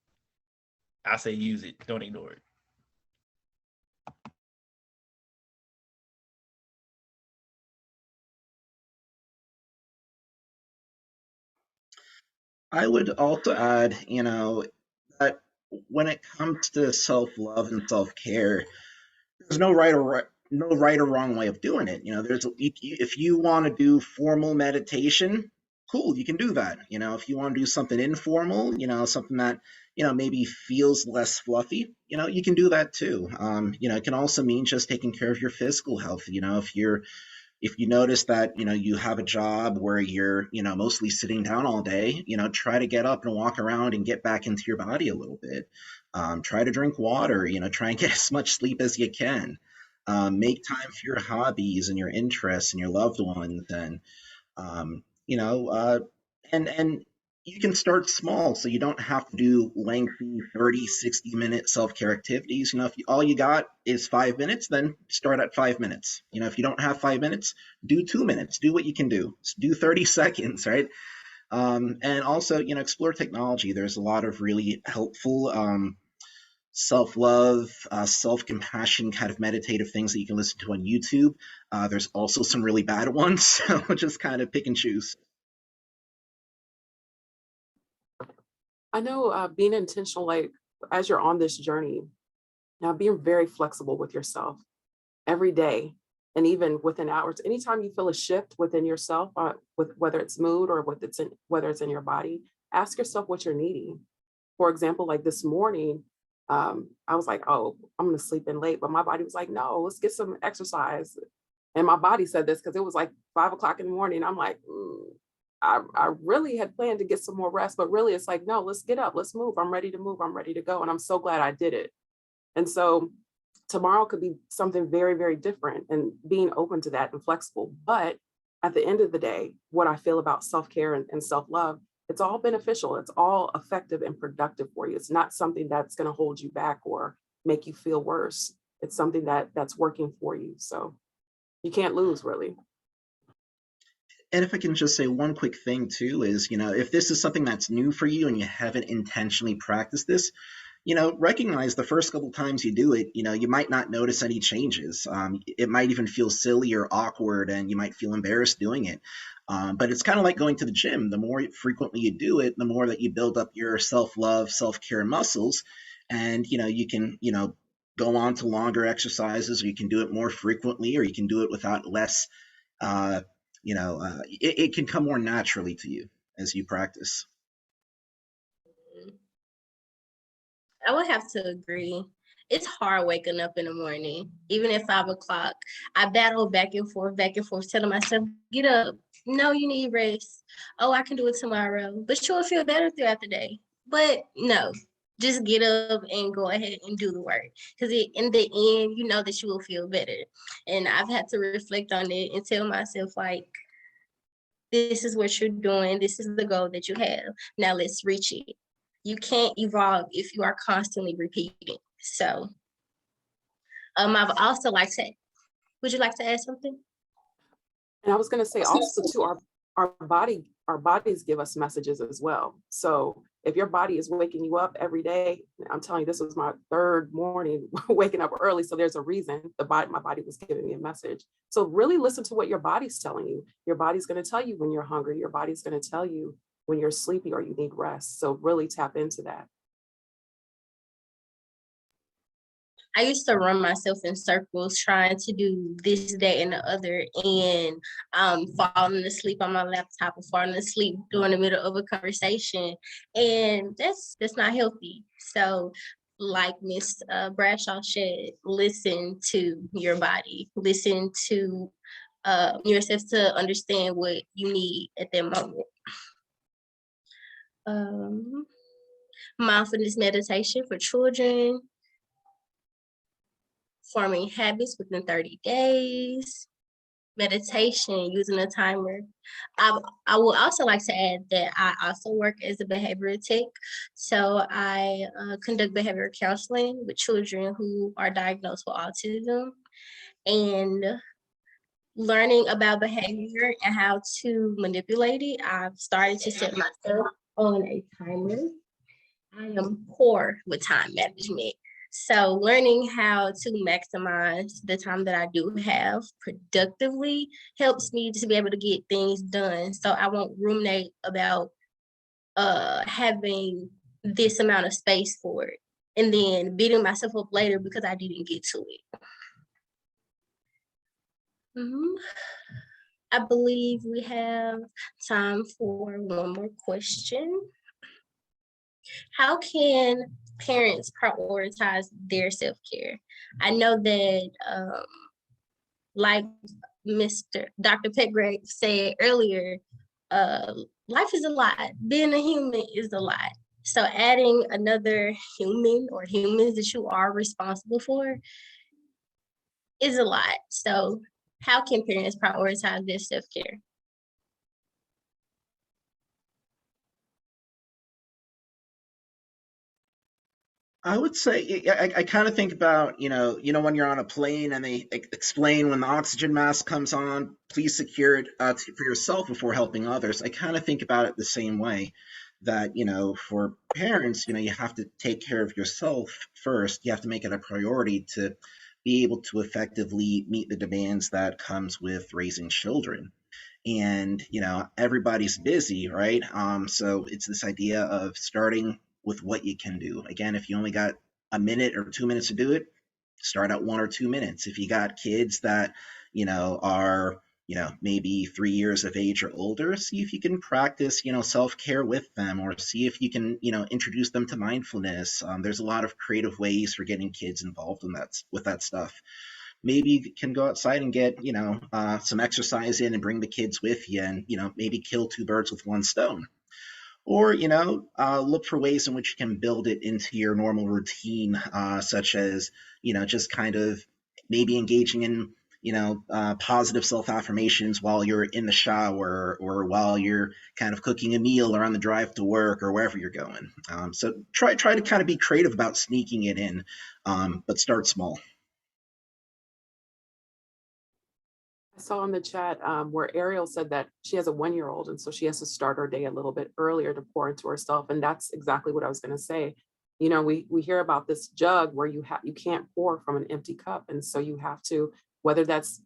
I say use it, don't ignore it. I would also add, that when it comes to self-love and self-care, there's no right or wrong way of doing it. If you want to do formal meditation, cool, you can do that. If you want to do something informal, something that maybe feels less fluffy, you can do that too. It can also mean just taking care of your physical health. If you notice that you have a job where you're mostly sitting down all day, try to get up and walk around and get back into your body a little bit. Try to drink water, try and get as much sleep as you can. Make time for your hobbies and your interests and your loved ones, and um, you know uh, and you can start small, so you don't have to do lengthy 30, 60 minute self-care activities. If all you got is 5 minutes, then start at 5 minutes. If you don't have 5 minutes, do 2 minutes. Do what you can do 30 seconds, right? And also, explore technology. There's a lot of really helpful self-love, self-compassion kind of meditative things that you can listen to on YouTube. There's also some really bad ones, so just kind of pick and choose. I know being intentional, like as you're on this journey, now being very flexible with yourself every day, and even within hours. Anytime you feel a shift within yourself, with whether it's mood or whether it's in your body, ask yourself what you're needing. For example, like this morning, I was like, oh, I'm gonna sleep in late, but my body was like, no, let's get some exercise. And my body said this because it was like 5 o'clock in the morning. I'm like, I really had planned to get some more rest, but really it's like, no, let's get up, let's move. I'm ready to move. I'm ready to go. And I'm so glad I did it. And so tomorrow could be something very, very different, and being open to that and flexible. But at the end of the day, what I feel about self-care and self-love, it's all beneficial. It's all effective and productive for you. It's not something that's going to hold you back or make you feel worse. It's something that's working for you. So you can't lose, really. And if I can just say one quick thing too is, if this is something that's new for you and you haven't intentionally practiced this, recognize the first couple times you do it, you might not notice any changes. It might even feel silly or awkward, and you might feel embarrassed doing it. But it's kind of like going to the gym. The more frequently you do it, the more that you build up your self-love, self-care muscles, and you can go on to longer exercises, or you can do it more frequently, or you can do it without less. It can come more naturally to you as you practice. I would have to agree. It's hard waking up in the morning, even at 5 o'clock. I battle back and forth, telling myself, get up. No, you need rest. Oh, I can do it tomorrow. But you'll feel better throughout the day. But no, just get up and go ahead and do the work. Because in the end, you know that you will feel better. And I've had to reflect on it and tell myself, like, this is what you're doing. This is the goal that you have. Now let's reach it. You can't evolve if you are constantly repeating. So I've also would you like to add something? And I was going to say also too, our bodies give us messages as well. So if your body is waking you up every day, I'm telling you, this was my third morning waking up early. So there's a reason my body was giving me a message. So really listen to what your body's telling you. Your body's going to tell you when you're hungry. Your body's going to tell you when you're sleepy or you need rest. So really tap into that. I used to run myself in circles trying to do this, that, and the other, and falling asleep on my laptop or falling asleep during the middle of a conversation. And that's not healthy. So like Miss Bradshaw said, listen to your body, listen to yourself to understand what you need at that moment. Mindfulness meditation for children, forming habits within 30 days, meditation, using a timer. I would also like to add that I also work as a behavioral tech. So I conduct behavioral counseling with children who are diagnosed with autism, and learning about behavior and how to manipulate it. I've started to set myself on a timer. I am poor with time management. So learning how to maximize the time that I do have productively helps me to be able to get things done. So I won't ruminate about having this amount of space for it and then beating myself up later because I didn't get to it. I believe we have time for one more question. How can parents prioritize their self-care? I know that, like Dr. Petgrave said earlier, life is a lot. Being a human is a lot. So adding another human or humans that you are responsible for is a lot. So how can parents prioritize their self-care? I would say I kind of think about, when you're on a plane and they explain when the oxygen mask comes on, please secure it for yourself before helping others. I kind of think about it the same way that, for parents, you have to take care of yourself first. You have to make it a priority to be able to effectively meet the demands that comes with raising children. And everybody's busy, right? So it's this idea of starting with what you can do. Again, if you only got a minute or 2 minutes to do it, start at 1 or 2 minutes. If you got kids that are maybe 3 years of age or older, see if you can practice self-care with them, or see if you can introduce them to mindfulness. There's a lot of creative ways for getting kids involved in that stuff. Maybe you can go outside and get some exercise in and bring the kids with you, and maybe kill two birds with one stone. Or look for ways in which you can build it into your normal routine, such as just kind of maybe engaging in positive self-affirmations while you're in the shower, or while you're kind of cooking a meal, or on the drive to work, or wherever you're going. So try to kind of be creative about sneaking it in, but start small. I saw in the chat where Ariel said that she has a 1-year-old, and so she has to start her day a little bit earlier to pour into herself. And that's exactly what I was going to say. We hear about this jug where you can't pour from an empty cup, and so you have to, whether that's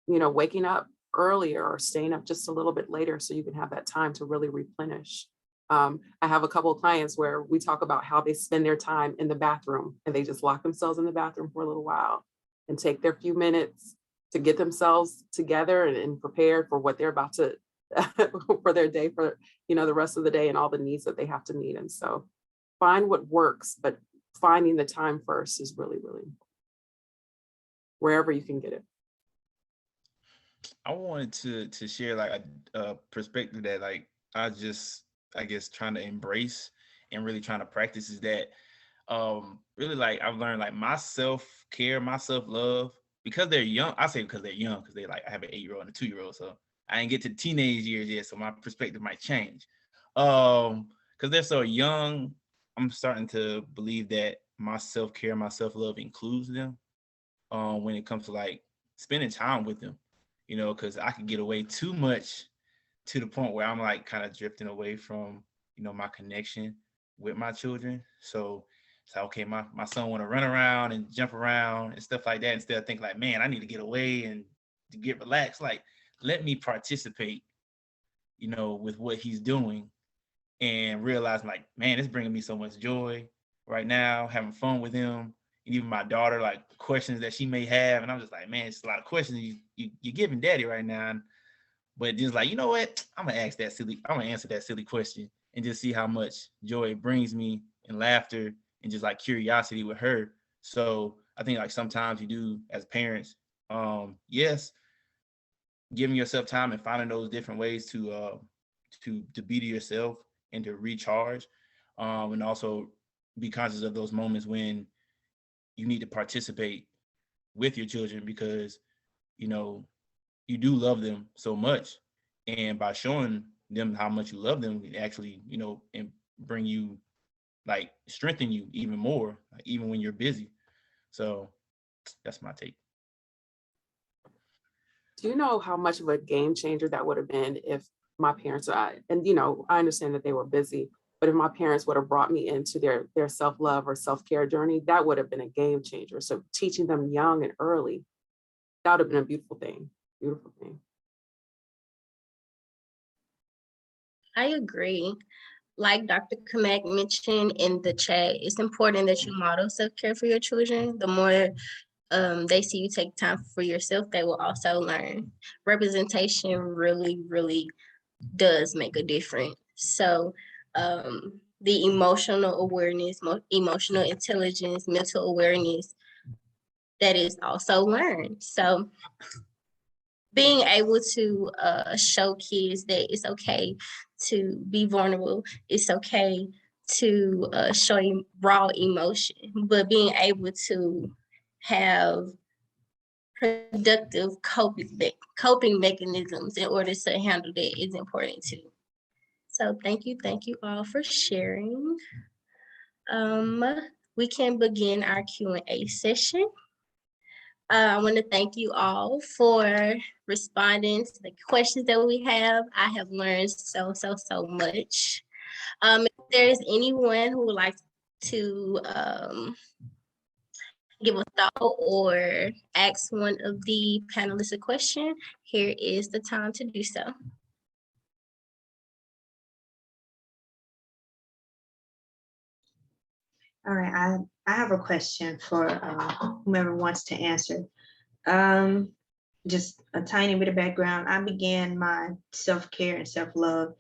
waking up earlier or staying up just a little bit later, so you can have that time to really replenish. I have a couple of clients where we talk about how they spend their time in the bathroom, and they just lock themselves in the bathroom for a little while and take their few minutes to get themselves together and prepared for what they're about to for their day, for the rest of the day, and all the needs that they have to meet. And so find what works, but finding the time first is really, really important, wherever you can get it. I wanted to share like a perspective that like I guess trying to embrace and really trying to practice is that really like I've learned like my self-care, my self-love, because they're young. I say because they're young, because they like I have an 8-year-old and a 2-year-old, so I ain't get to the teenage years yet, so my perspective might change. Because they're so young, I'm starting to believe that my self-care, my self-love includes them when it comes to like spending time with them, because I could get away too much to the point where I'm like kind of drifting away from, my connection with my children. So it's like, okay, my son want to run around and jump around and stuff like that, instead of thinking like, man, I need to get away and to get relaxed. Like, let me participate, with what he's doing, and realize like, man, it's bringing me so much joy right now, having fun with him. And even my daughter, like questions that she may have. And I'm just like, man, it's a lot of questions you're giving daddy right now. But just like, you know what? I'm gonna answer that silly question and just see how much joy it brings me, and laughter, and just like curiosity with her. So I think like sometimes you do as parents, yes, giving yourself time and finding those different ways to be to yourself and to recharge, and also be conscious of those moments when you need to participate with your children, because you do love them so much, and by showing them how much you love them, it actually and bring you, like, strengthen you even more, like, even when you're busy. So that's my take. Do you know how much of a game changer that would have been if my parents, I understand that they were busy, but if my parents would have brought me into their self-love or self-care journey, that would have been a game changer. So teaching them young and early, that would have been a beautiful thing. Beautiful thing. I agree. Like Dr. Kamak mentioned in the chat, it's important that you model self-care for your children. The more they see you take time for yourself, they will also learn. Representation really, really does make a difference. So the emotional awareness, emotional intelligence, mental awareness, that is also learned. So being able to show kids that it's okay to be vulnerable, it's okay to show raw emotion, but being able to have productive coping mechanisms in order to handle that is important too. So thank you all for sharing. We can begin our Q&A session. I want to thank you all for responding to the questions that we have. I have learned so much. If there's anyone who would like to give a thought or ask one of the panelists a question, here is the time to do so. All right, I have a question for whomever wants to answer. Just a tiny bit of background. I began my self-care and self-love,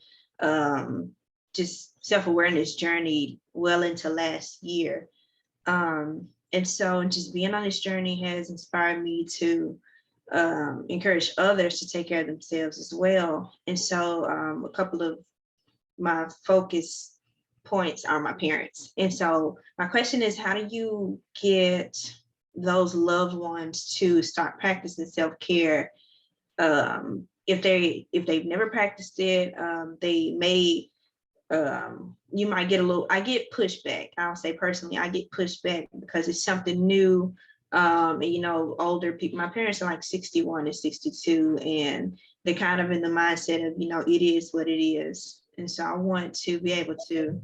just self-awareness journey well into last year. And so just being on this journey has inspired me to encourage others to take care of themselves as well. And so a couple of my focus points are my parents. And so my question is, how do you get those loved ones to start practicing self-care? If they've never practiced it, they may, you might get I get pushback. I'll say personally, I get pushback because it's something new. And older people, my parents are like 61 and 62, and they're kind of in the mindset of, it is what it is. And so I want to be able to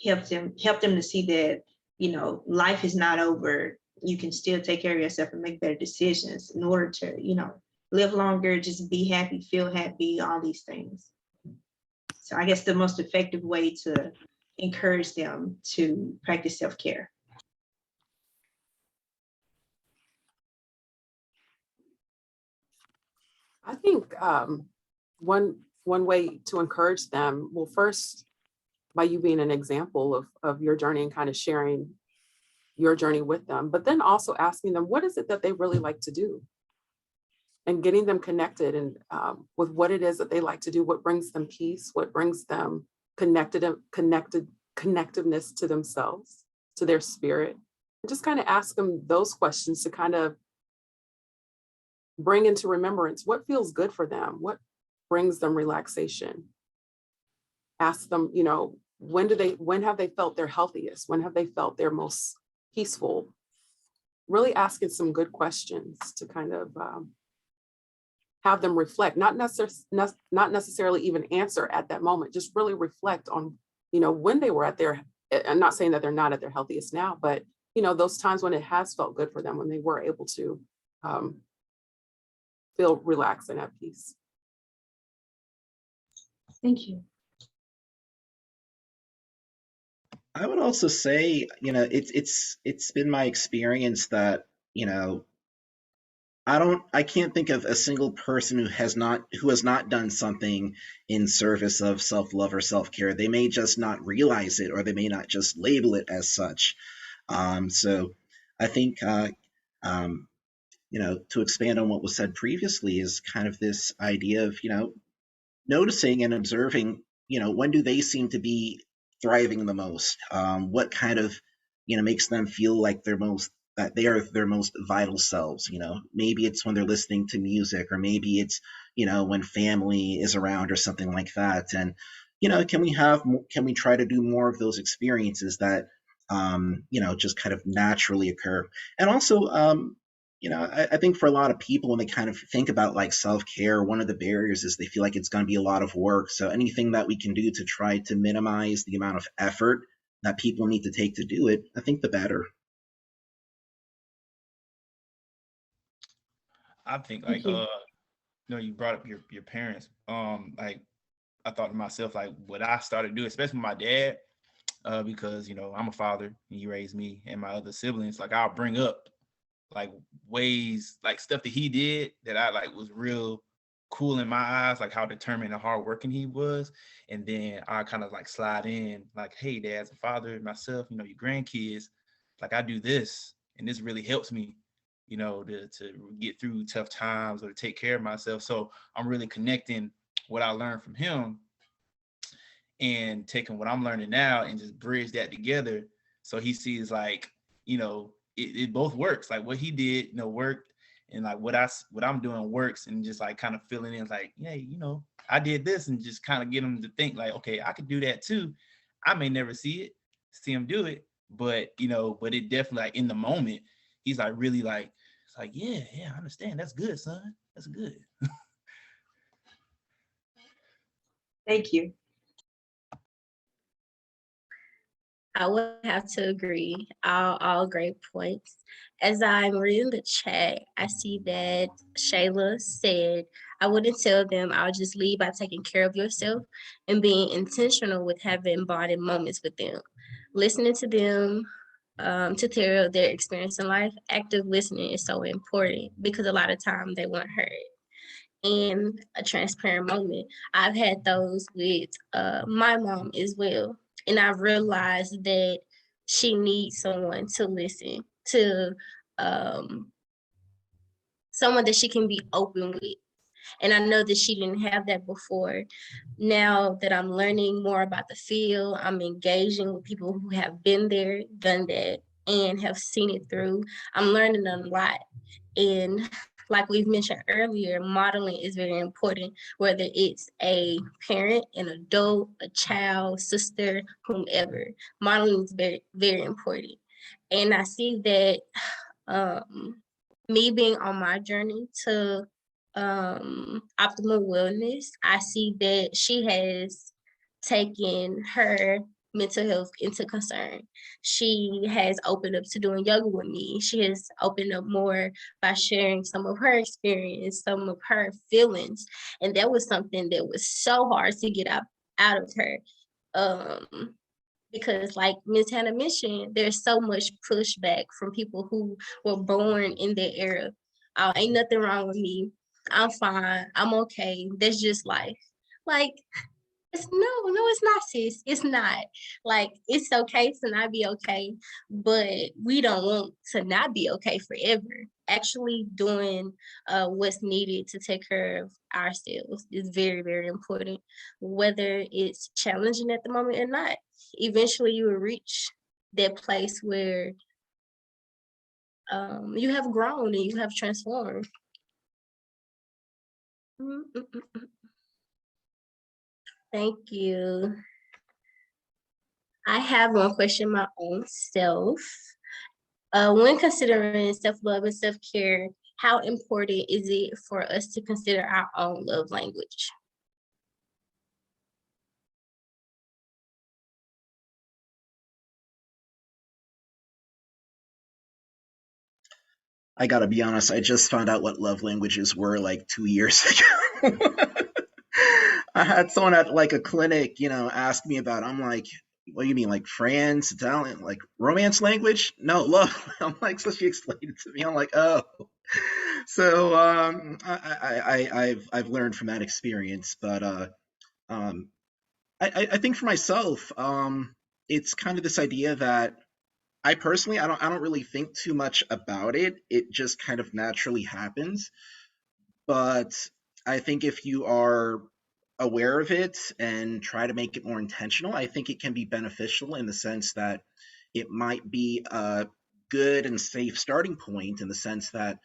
help them to see that, life is not over. You can still take care of yourself and make better decisions in order to, live longer, just be happy, feel happy, all these things. So I guess the most effective way to encourage them to practice self-care. I think one way to encourage them, well, first, by you being an example of your journey and kind of sharing your journey with them, but then also asking them, what is it that they really like to do? And getting them connected and with what it is that they like to do, what brings them peace, what brings them connectiveness to themselves, to their spirit. And just kind of ask them those questions to kind of bring into remembrance what feels good for them, what brings them relaxation. Ask them, when have they felt their healthiest? When have they felt their most peaceful? Really asking some good questions to kind of have them reflect, not necessarily even answer at that moment, just really reflect on, when they were at their, I'm not saying that they're not at their healthiest now, but, those times when it has felt good for them, when they were able to feel relaxed and at peace. Thank you. I would also say, it's been my experience that, I can't think of a single person who has not done something in service of self-love or self-care. They may just not realize it, or they may not just label it as such. So I think, to expand on what was said previously, is kind of this idea of, noticing and observing, when do they seem to be thriving the most? What kind of, makes them feel like that they are their most vital selves? Maybe it's when they're listening to music, or maybe it's, when family is around or something like that. And, can we try to do more of those experiences that, just kind of naturally occur? And also, I think for a lot of people, when they kind of think about like self-care, one of the barriers is they feel like it's going to be a lot of work. So anything that we can do to try to minimize the amount of effort that people need to take to do it, I think the better. I think like you brought up your parents. Like I thought to myself, like what I started to do, especially with my dad, because I'm a father and he raised me and my other siblings. Like I'll bring up like ways, like stuff that he did that I like was real cool in my eyes, like how determined and hardworking he was. And then I kind of like slide in like, hey, dad, as a father, myself, your grandkids, like I do this and this really helps me, to get through tough times or to take care of myself. So I'm really connecting what I learned from him and taking what I'm learning now and just bridge that together. So he sees like, it both works. Like what he did, worked, and like what I'm doing works, and just like kind of filling in like, hey, I did this, and just kind of get him to think like, okay, I could do that too. I may never see him do it, but but it definitely like in the moment, he's like really like, it's like, yeah, I understand. That's good, son. That's good. Thank you. I would have to agree. All great points. As I'm reading the chat, I see that Shayla said, I wouldn't tell them, I'll just lead by taking care of yourself and being intentional with having embodied moments with them. Listening to them, to tell their experience in life. Active listening is so important because a lot of times they weren't heard. And a transparent moment. I've had those with my mom as well. And I realized that she needs someone to listen to, someone that she can be open with. And I know that she didn't have that before. Now that I'm learning more about the field, I'm engaging with people who have been there, done that, and have seen it through. I'm learning a lot. And like we've mentioned earlier, modeling is very important, whether it's a parent, an adult, a child, sister, whomever. Modeling is very, very important. And I see that me being on my journey to optimal wellness, I see that she has taken her mental health into concern. She has opened up to doing yoga with me. She has opened up more by sharing some of her experience, some of her feelings. And that was something that was so hard to get out of her. Because like Ms. Hannah mentioned, there's so much pushback from people who were born in that era. Ain't nothing wrong with me. I'm fine. I'm okay. That's just life. Like, it's not, sis. It's not. Like, it's okay to not be okay, but we don't want to not be okay forever. Actually doing what's needed to take care of ourselves is very, very important, whether it's challenging at the moment or not. Eventually you will reach that place where you have grown and you have transformed. Thank you. I have one question my own self. When considering self-love and self-care, How important is it for us to consider our own love language? I gotta be honest, I just found out what love languages were like 2 years ago. I had someone at like a clinic, ask me about it. I'm like, what do you mean, like France, Italian, like romance language? No, love. I'm like, so she explained it to me. I'm like, oh. So I've learned from that experience, but um, I think for myself, it's kind of this idea that I personally I don't really think too much about it. It just kind of naturally happens. But I think if you are aware of it and try to make it more intentional, I think it can be beneficial in the sense that it might be a good and safe starting point in the sense that,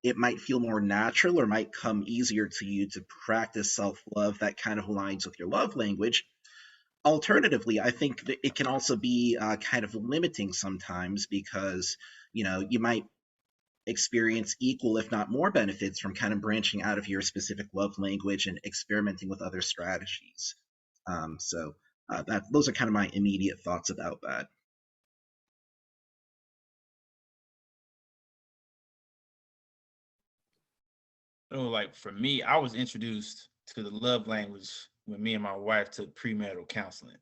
it might feel more natural or might come easier to you to practice self love that kind of aligns with your love language. Alternatively, I think that it can also be kind of limiting sometimes because, you might experience equal, if not more, benefits from kind of branching out of your specific love language and experimenting with other strategies. So those are kind of my immediate thoughts about that. So like for me, I was introduced to the love language when me and my wife took premarital counseling.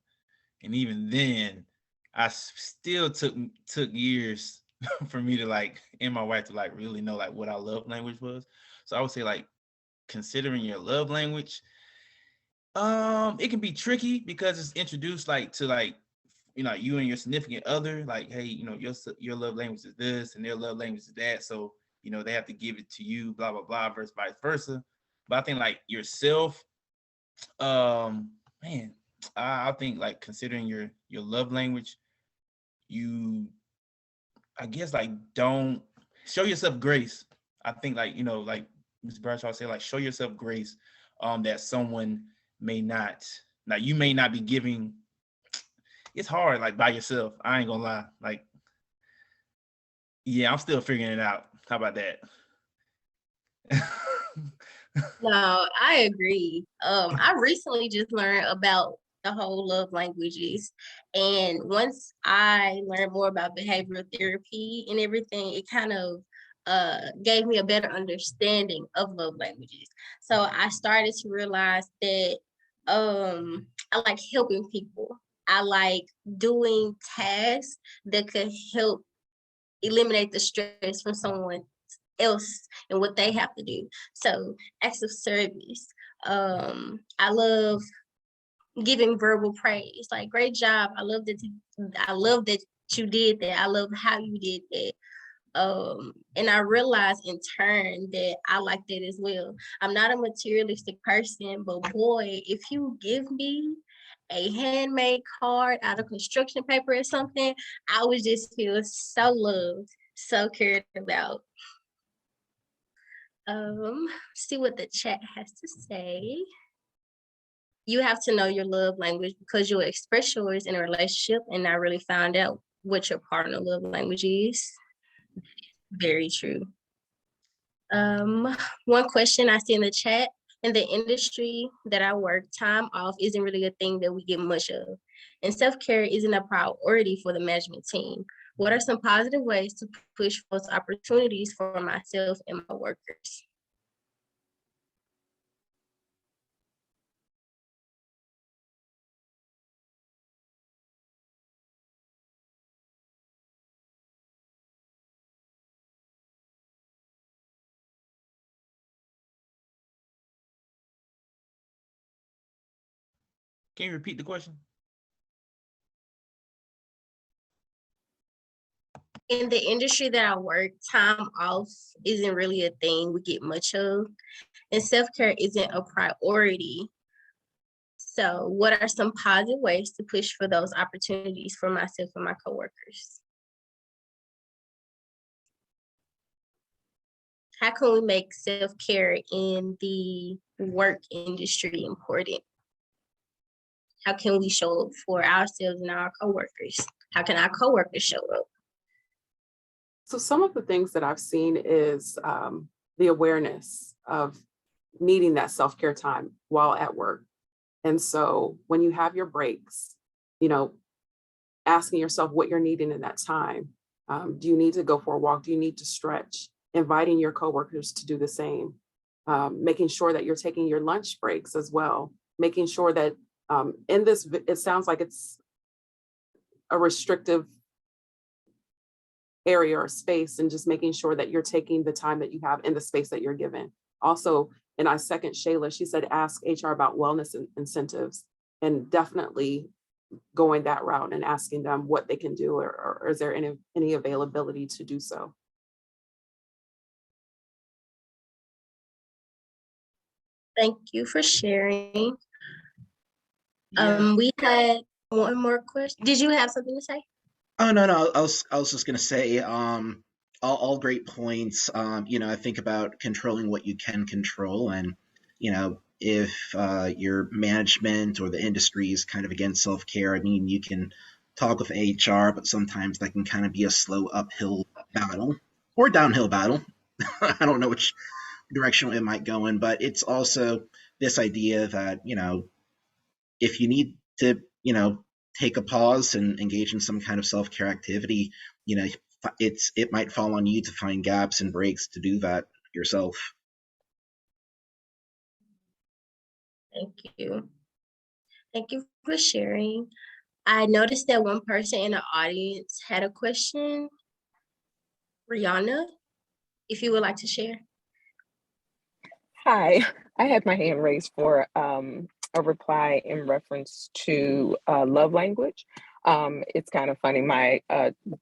And even then, I still took years for me to like, and my wife to like really know like what our love language was. So I would say like considering your love language, it can be tricky because it's introduced like to like, you and your significant other, like, hey, your love language is this and their love language is that. So, they have to give it to you, blah, blah, blah, versus vice versa. But I think like yourself, man, I think like considering your love language, you, I guess like don't show yourself grace. I think like, like Mr. Bradshaw said, like show yourself grace that someone may not. Now you may not be giving. It's hard like by yourself. I ain't gonna lie. Like, yeah, I'm still figuring it out. How about that? No, I agree. I recently just learned about the whole love languages. And once I learned more about behavioral therapy and everything, it kind of gave me a better understanding of love languages. So I started to realize that I like helping people. I like doing tasks that could help eliminate the stress from someone else and what they have to do. So acts of service. I love giving verbal praise. Like, great job. I love that you did that. I love how you did that. And I realized in turn that I like that as well. I'm not a materialistic person, but boy, if you give me a handmade card out of construction paper or something, I would just feel so loved, so cared about. See what the chat has to say. You have to know your love language because you'll express yours in a relationship and not really find out what your partner love language is. Very true. One question I see in the chat: in the industry that I work, time off isn't really a thing that we get much of, and self-care isn't a priority for the management team. What are some positive ways to push for those opportunities for myself and my workers? Can you repeat the question? In the industry that I work, time off isn't really a thing we get much of, and self-care isn't a priority. So what are some positive ways to push for those opportunities for myself and my coworkers? How can we make self-care in the work industry important? How can we show up for ourselves and our coworkers? How can our coworkers show up? So some of the things that I've seen is the awareness of needing that self-care time while at work. And so when you have your breaks, you know, asking yourself what you're needing in that time. Do you need to go for a walk? Do you need to stretch? Inviting your coworkers to do the same. Making sure that you're taking your lunch breaks as well. Making sure that in this, it sounds like it's a restrictive area or space, and just making sure that you're taking the time that you have in the space that you're given. Also, and I second Shayla, she said, ask HR about wellness incentives, and definitely going that route and asking them what they can do, or is there any availability to do so. Thank you for sharing. Yeah. We had one more question. Did you have something to say? Oh no, no. I was just gonna say, all great points. You know, I think about controlling what you can control, and you know, if your management or the industry is kind of against self-care, I mean, you can talk with HR, but sometimes that can kind of be a slow uphill battle or downhill battle. I don't know which direction it might go in, but it's also this idea that, you know, if you need to, you know, take a pause and engage in some kind of self-care activity, you know, it might fall on you to find gaps and breaks to do that yourself. Thank you. Thank you for sharing. I noticed that one person in the audience had a question. Brianna, if you would like to share. Hi, I had my hand raised for a reply in reference to love language. It's kind of funny. My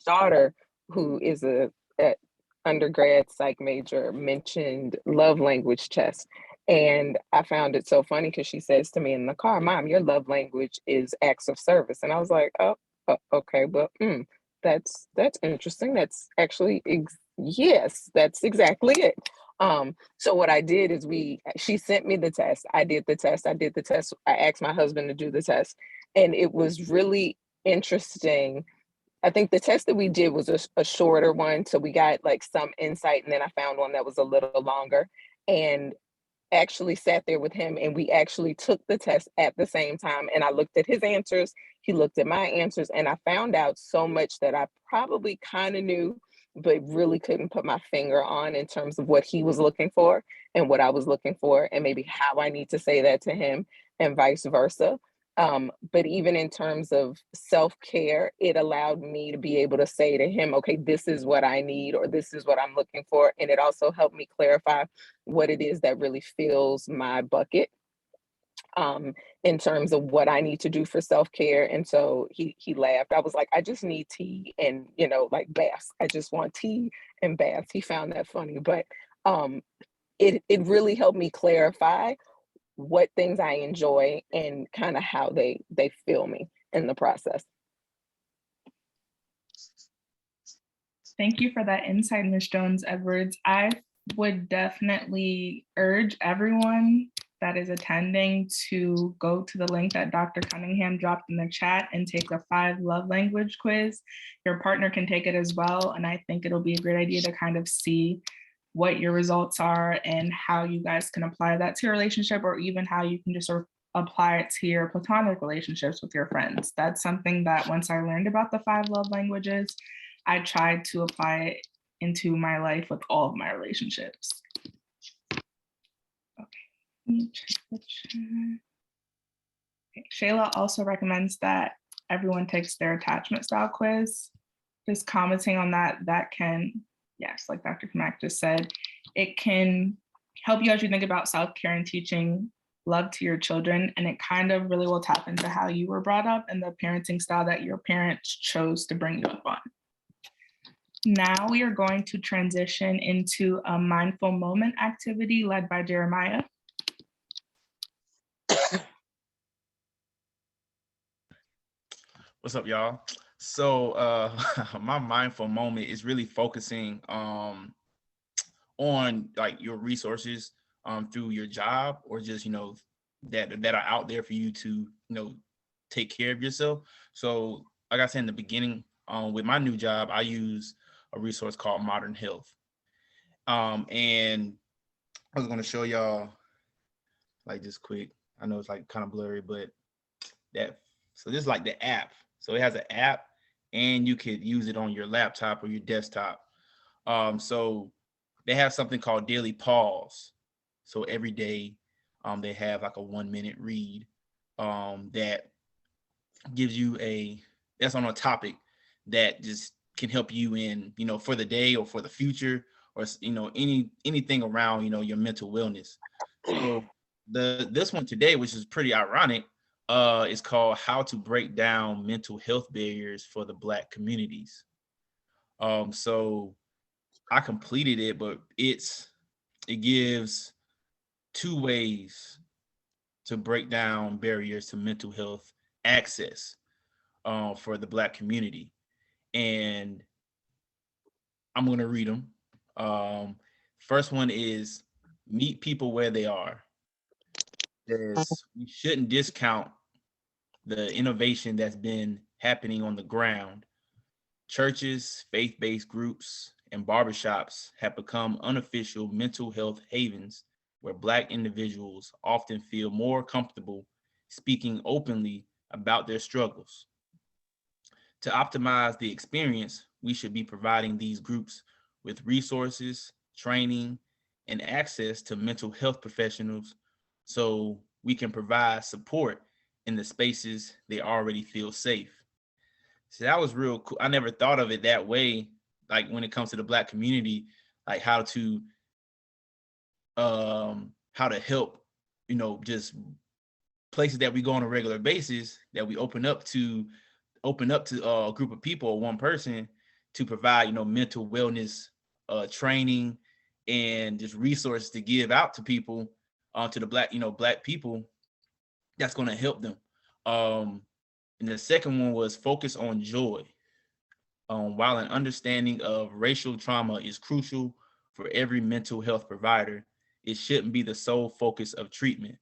daughter, who is a undergrad psych major, mentioned love language test. And I found it so funny because she says to me in the car, "Mom, your love language is acts of service." And I was like, "Oh, okay, but that's interesting. That's actually yes, that's exactly it." So what I did is she sent me the test. I did the test. I asked my husband to do the test, and it was really interesting. I think the test that we did was a shorter one, so we got like some insight, and then I found one that was a little longer, and actually sat there with him, and we actually took the test at the same time, and I looked at his answers, he looked at my answers, and I found out so much that I probably kind of knew, but really couldn't put my finger on in terms of what he was looking for and what I was looking for, and maybe how I need to say that to him and vice versa. But even in terms of self-care, it allowed me to be able to say to him, okay, this is what I need, or this is what I'm looking for. And it also helped me clarify what it is that really fills my bucket, in terms of what I need to do for self-care. And so he laughed. I was like, I just need tea and, like baths. I just want tea and baths. He found that funny, but it really helped me clarify what things I enjoy and kind of how they feel me in the process. Thank you for that insight, Ms. Jones-Edwards. I would definitely urge everyone that is attending to go to the link that Dr. Cunningham dropped in the chat and take the 5 love language quiz. Your partner can take it as well, and I think it'll be a great idea to kind of see what your results are and how you guys can apply that to your relationship, or even how you can just sort of apply it to your platonic relationships with your friends. That's something that once I learned about the 5 love languages, I tried to apply it into my life with all of my relationships. Okay. Okay. Shayla also recommends that everyone takes their attachment style quiz. Just commenting on that can, yes, like Dr. Kamak just said, it can help you as you think about self-care and teaching love to your children. And it kind of really will tap into how you were brought up and the parenting style that your parents chose to bring you up on. Now we are going to transition into a mindful moment activity led by Jeremiah. What's up, y'all? So my mindful moment is really focusing on like your resources through your job, or just that are out there for you to take care of yourself. So like I said in the beginning, with my new job, I use a resource called Modern Health. And I was going to show y'all like just quick. I know it's like kind of blurry, but so this is like the app. So it has an app and you could use it on your laptop or your desktop. So they have something called Daily Pause. So every day they have like a 1-minute read that gives you that's on a topic that just can help you in, for the day or for the future, or, anything around, your mental wellness. So this one today, which is pretty ironic, is called How to Break Down Mental Health Barriers for the Black Communities. So I completed it, but it gives 2 ways to break down barriers to mental health access for the Black community. And I'm going to read them. First one is meet people where they are. We shouldn't discount the innovation that's been happening on the ground. Churches, faith-based groups, and barbershops have become unofficial mental health havens where Black individuals often feel more comfortable speaking openly about their struggles. To optimize the experience, we should be providing these groups with resources, training, and access to mental health professionals so we can provide support in the spaces they already feel safe. So that was real cool. I never thought of it that way, like when it comes to the Black community, like how to help, just places that we go on a regular basis, that we open up to a group of people or one person to provide, mental wellness training and just resources to give out to people, to the Black people, that's going to help them. And the second one was focus on joy. While an understanding of racial trauma is crucial for every mental health provider, it shouldn't be the sole focus of treatment.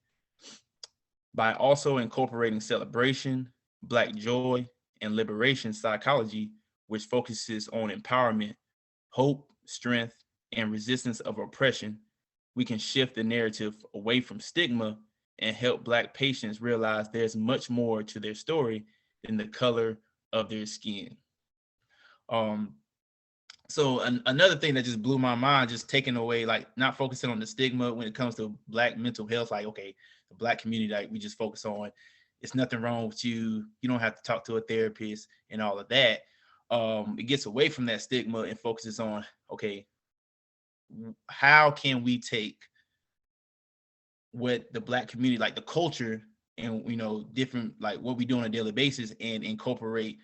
By also incorporating celebration, Black joy, and liberation psychology, which focuses on empowerment, hope, strength, and resistance of oppression, we can shift the narrative away from stigma and help Black patients realize there's much more to their story than the color of their skin. So another thing that just blew my mind, just taking away, like not focusing on the stigma when it comes to Black mental health, like, okay, the Black community, like we just focus on, it's nothing wrong with you. You don't have to talk to a therapist and all of that. It gets away from that stigma and focuses on, okay, how can we take what the Black community, like the culture and, different, like what we do on a daily basis and incorporate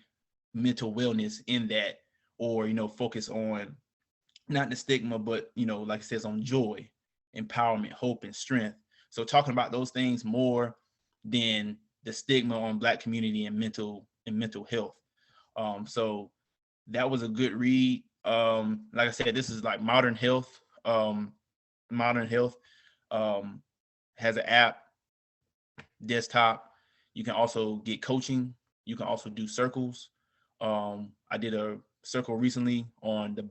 mental wellness in that, or, focus on not the stigma, but, like it says, on joy, empowerment, hope, and strength. So talking about those things more than the stigma on Black community and mental health. So that was a good read. Like I said, this is like Modern Health. Modern Health has an app, desktop. You can also get coaching. You can also do circles. I did a circle recently on the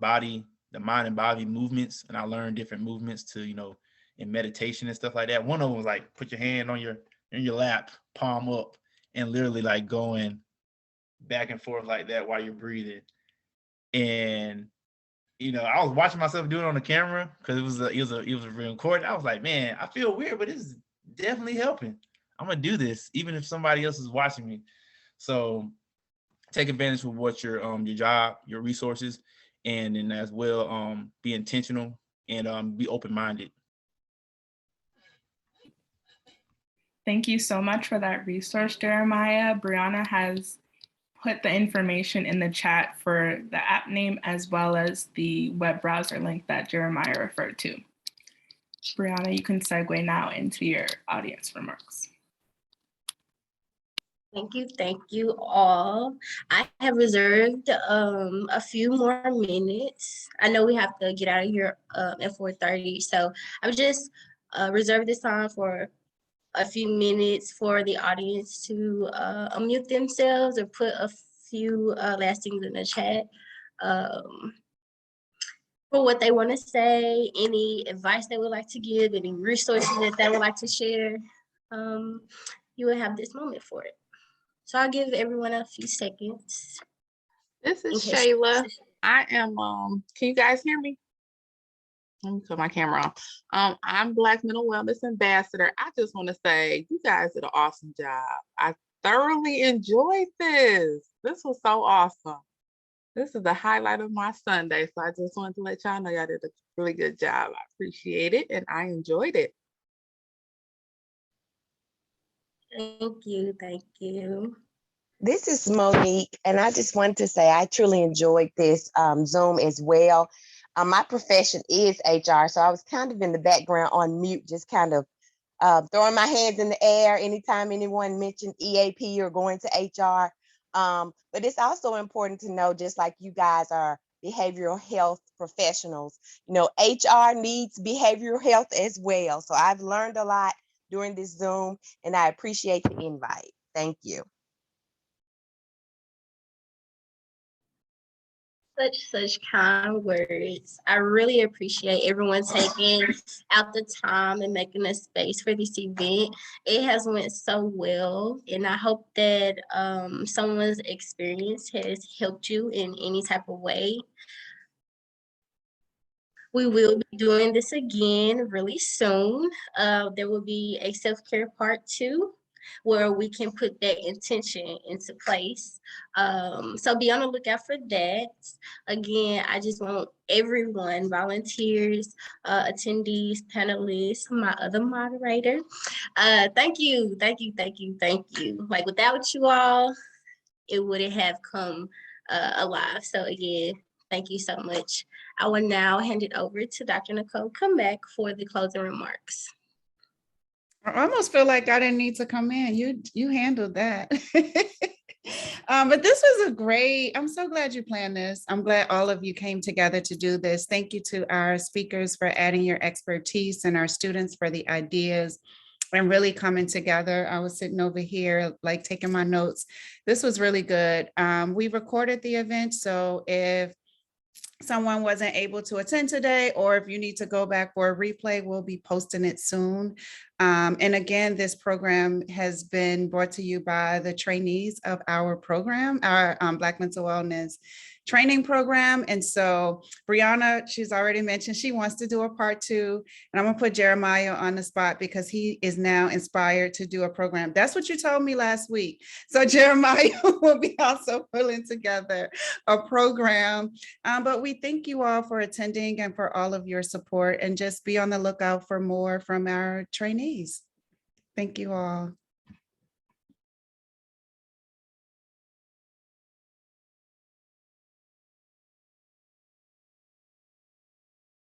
mind and body movements, and I learned different movements to, in meditation and stuff like that. One of them was like put your hand on your lap, palm up, and literally like going back and forth like that while you're breathing. And I was watching myself do it on the camera because it was a real recording. I was like, man, I feel weird, but it's definitely helping. I'm gonna do this even if somebody else is watching me. So take advantage of what your job, your resources, and then as well be intentional and be open-minded. Thank you so much for that resource, Jeremiah. Brianna has put the information in the chat for the app name as well as the web browser link that Jeremiah referred to. Brianna, you can segue now into your audience remarks. Thank you all. I have reserved a few more minutes. I know we have to get out of here at 4:30, so I've just reserved this time for a few minutes for the audience to unmute themselves or put a few last things in the chat. for what they want to say, any advice they would like to give, any resources that they would like to share, you will have this moment for it. So I'll give everyone a few seconds. This is in case- Shayla. I am, can you guys hear me? Let me put my camera on. I'm Black Mental Wellness Ambassador. I just want to say you guys did an awesome job. I thoroughly enjoyed this. This was so awesome. This is the highlight of my Sunday. So I just wanted to let y'all know y'all did a really good job. I appreciate it and I enjoyed it. Thank you. Thank you. This is Monique, and I just wanted to say I truly enjoyed this Zoom as well. My profession is HR, so I was kind of in the background on mute, just kind of throwing my hands in the air anytime anyone mentioned EAP or going to HR. But it's also important to know, just like you guys are behavioral health professionals, you know, HR needs behavioral health as well. So I've learned a lot during this Zoom, and I appreciate the invite. Thank you. Such kind words. I really appreciate everyone taking out the time and making a space for this event. It has went so well, and I hope that someone's experience has helped you in any type of way. We will be doing this again really soon. There will be a self-care part 2 where we can put that intention into place. So be on the lookout for that. Again, I just want everyone, volunteers, attendees, panelists, my other moderator. Thank you. Like without you all, it wouldn't have come alive. So again, thank you so much. I will now hand it over to Dr. Nicole Kamek for the closing remarks. I almost feel like I didn't need to come in. You handled that. But this was a great, I'm so glad you planned this. I'm glad all of you came together to do this. Thank you to our speakers for adding your expertise and our students for the ideas and really coming together. I was sitting over here, like taking my notes. This was really good. We recorded the event, so if someone wasn't able to attend today, or if you need to go back for a replay, we'll be posting it soon. And again, this program has been brought to you by the trainees of our program, our Black Mental Wellness training program. And so Brianna, she's already mentioned she wants to do a part 2, and I'm gonna put Jeremiah on the spot because he is now inspired to do a program. That's what you told me last week. So Jeremiah will be also pulling together a program. But we thank you all for attending and for all of your support, and just be on the lookout for more from our trainees. Thank you all.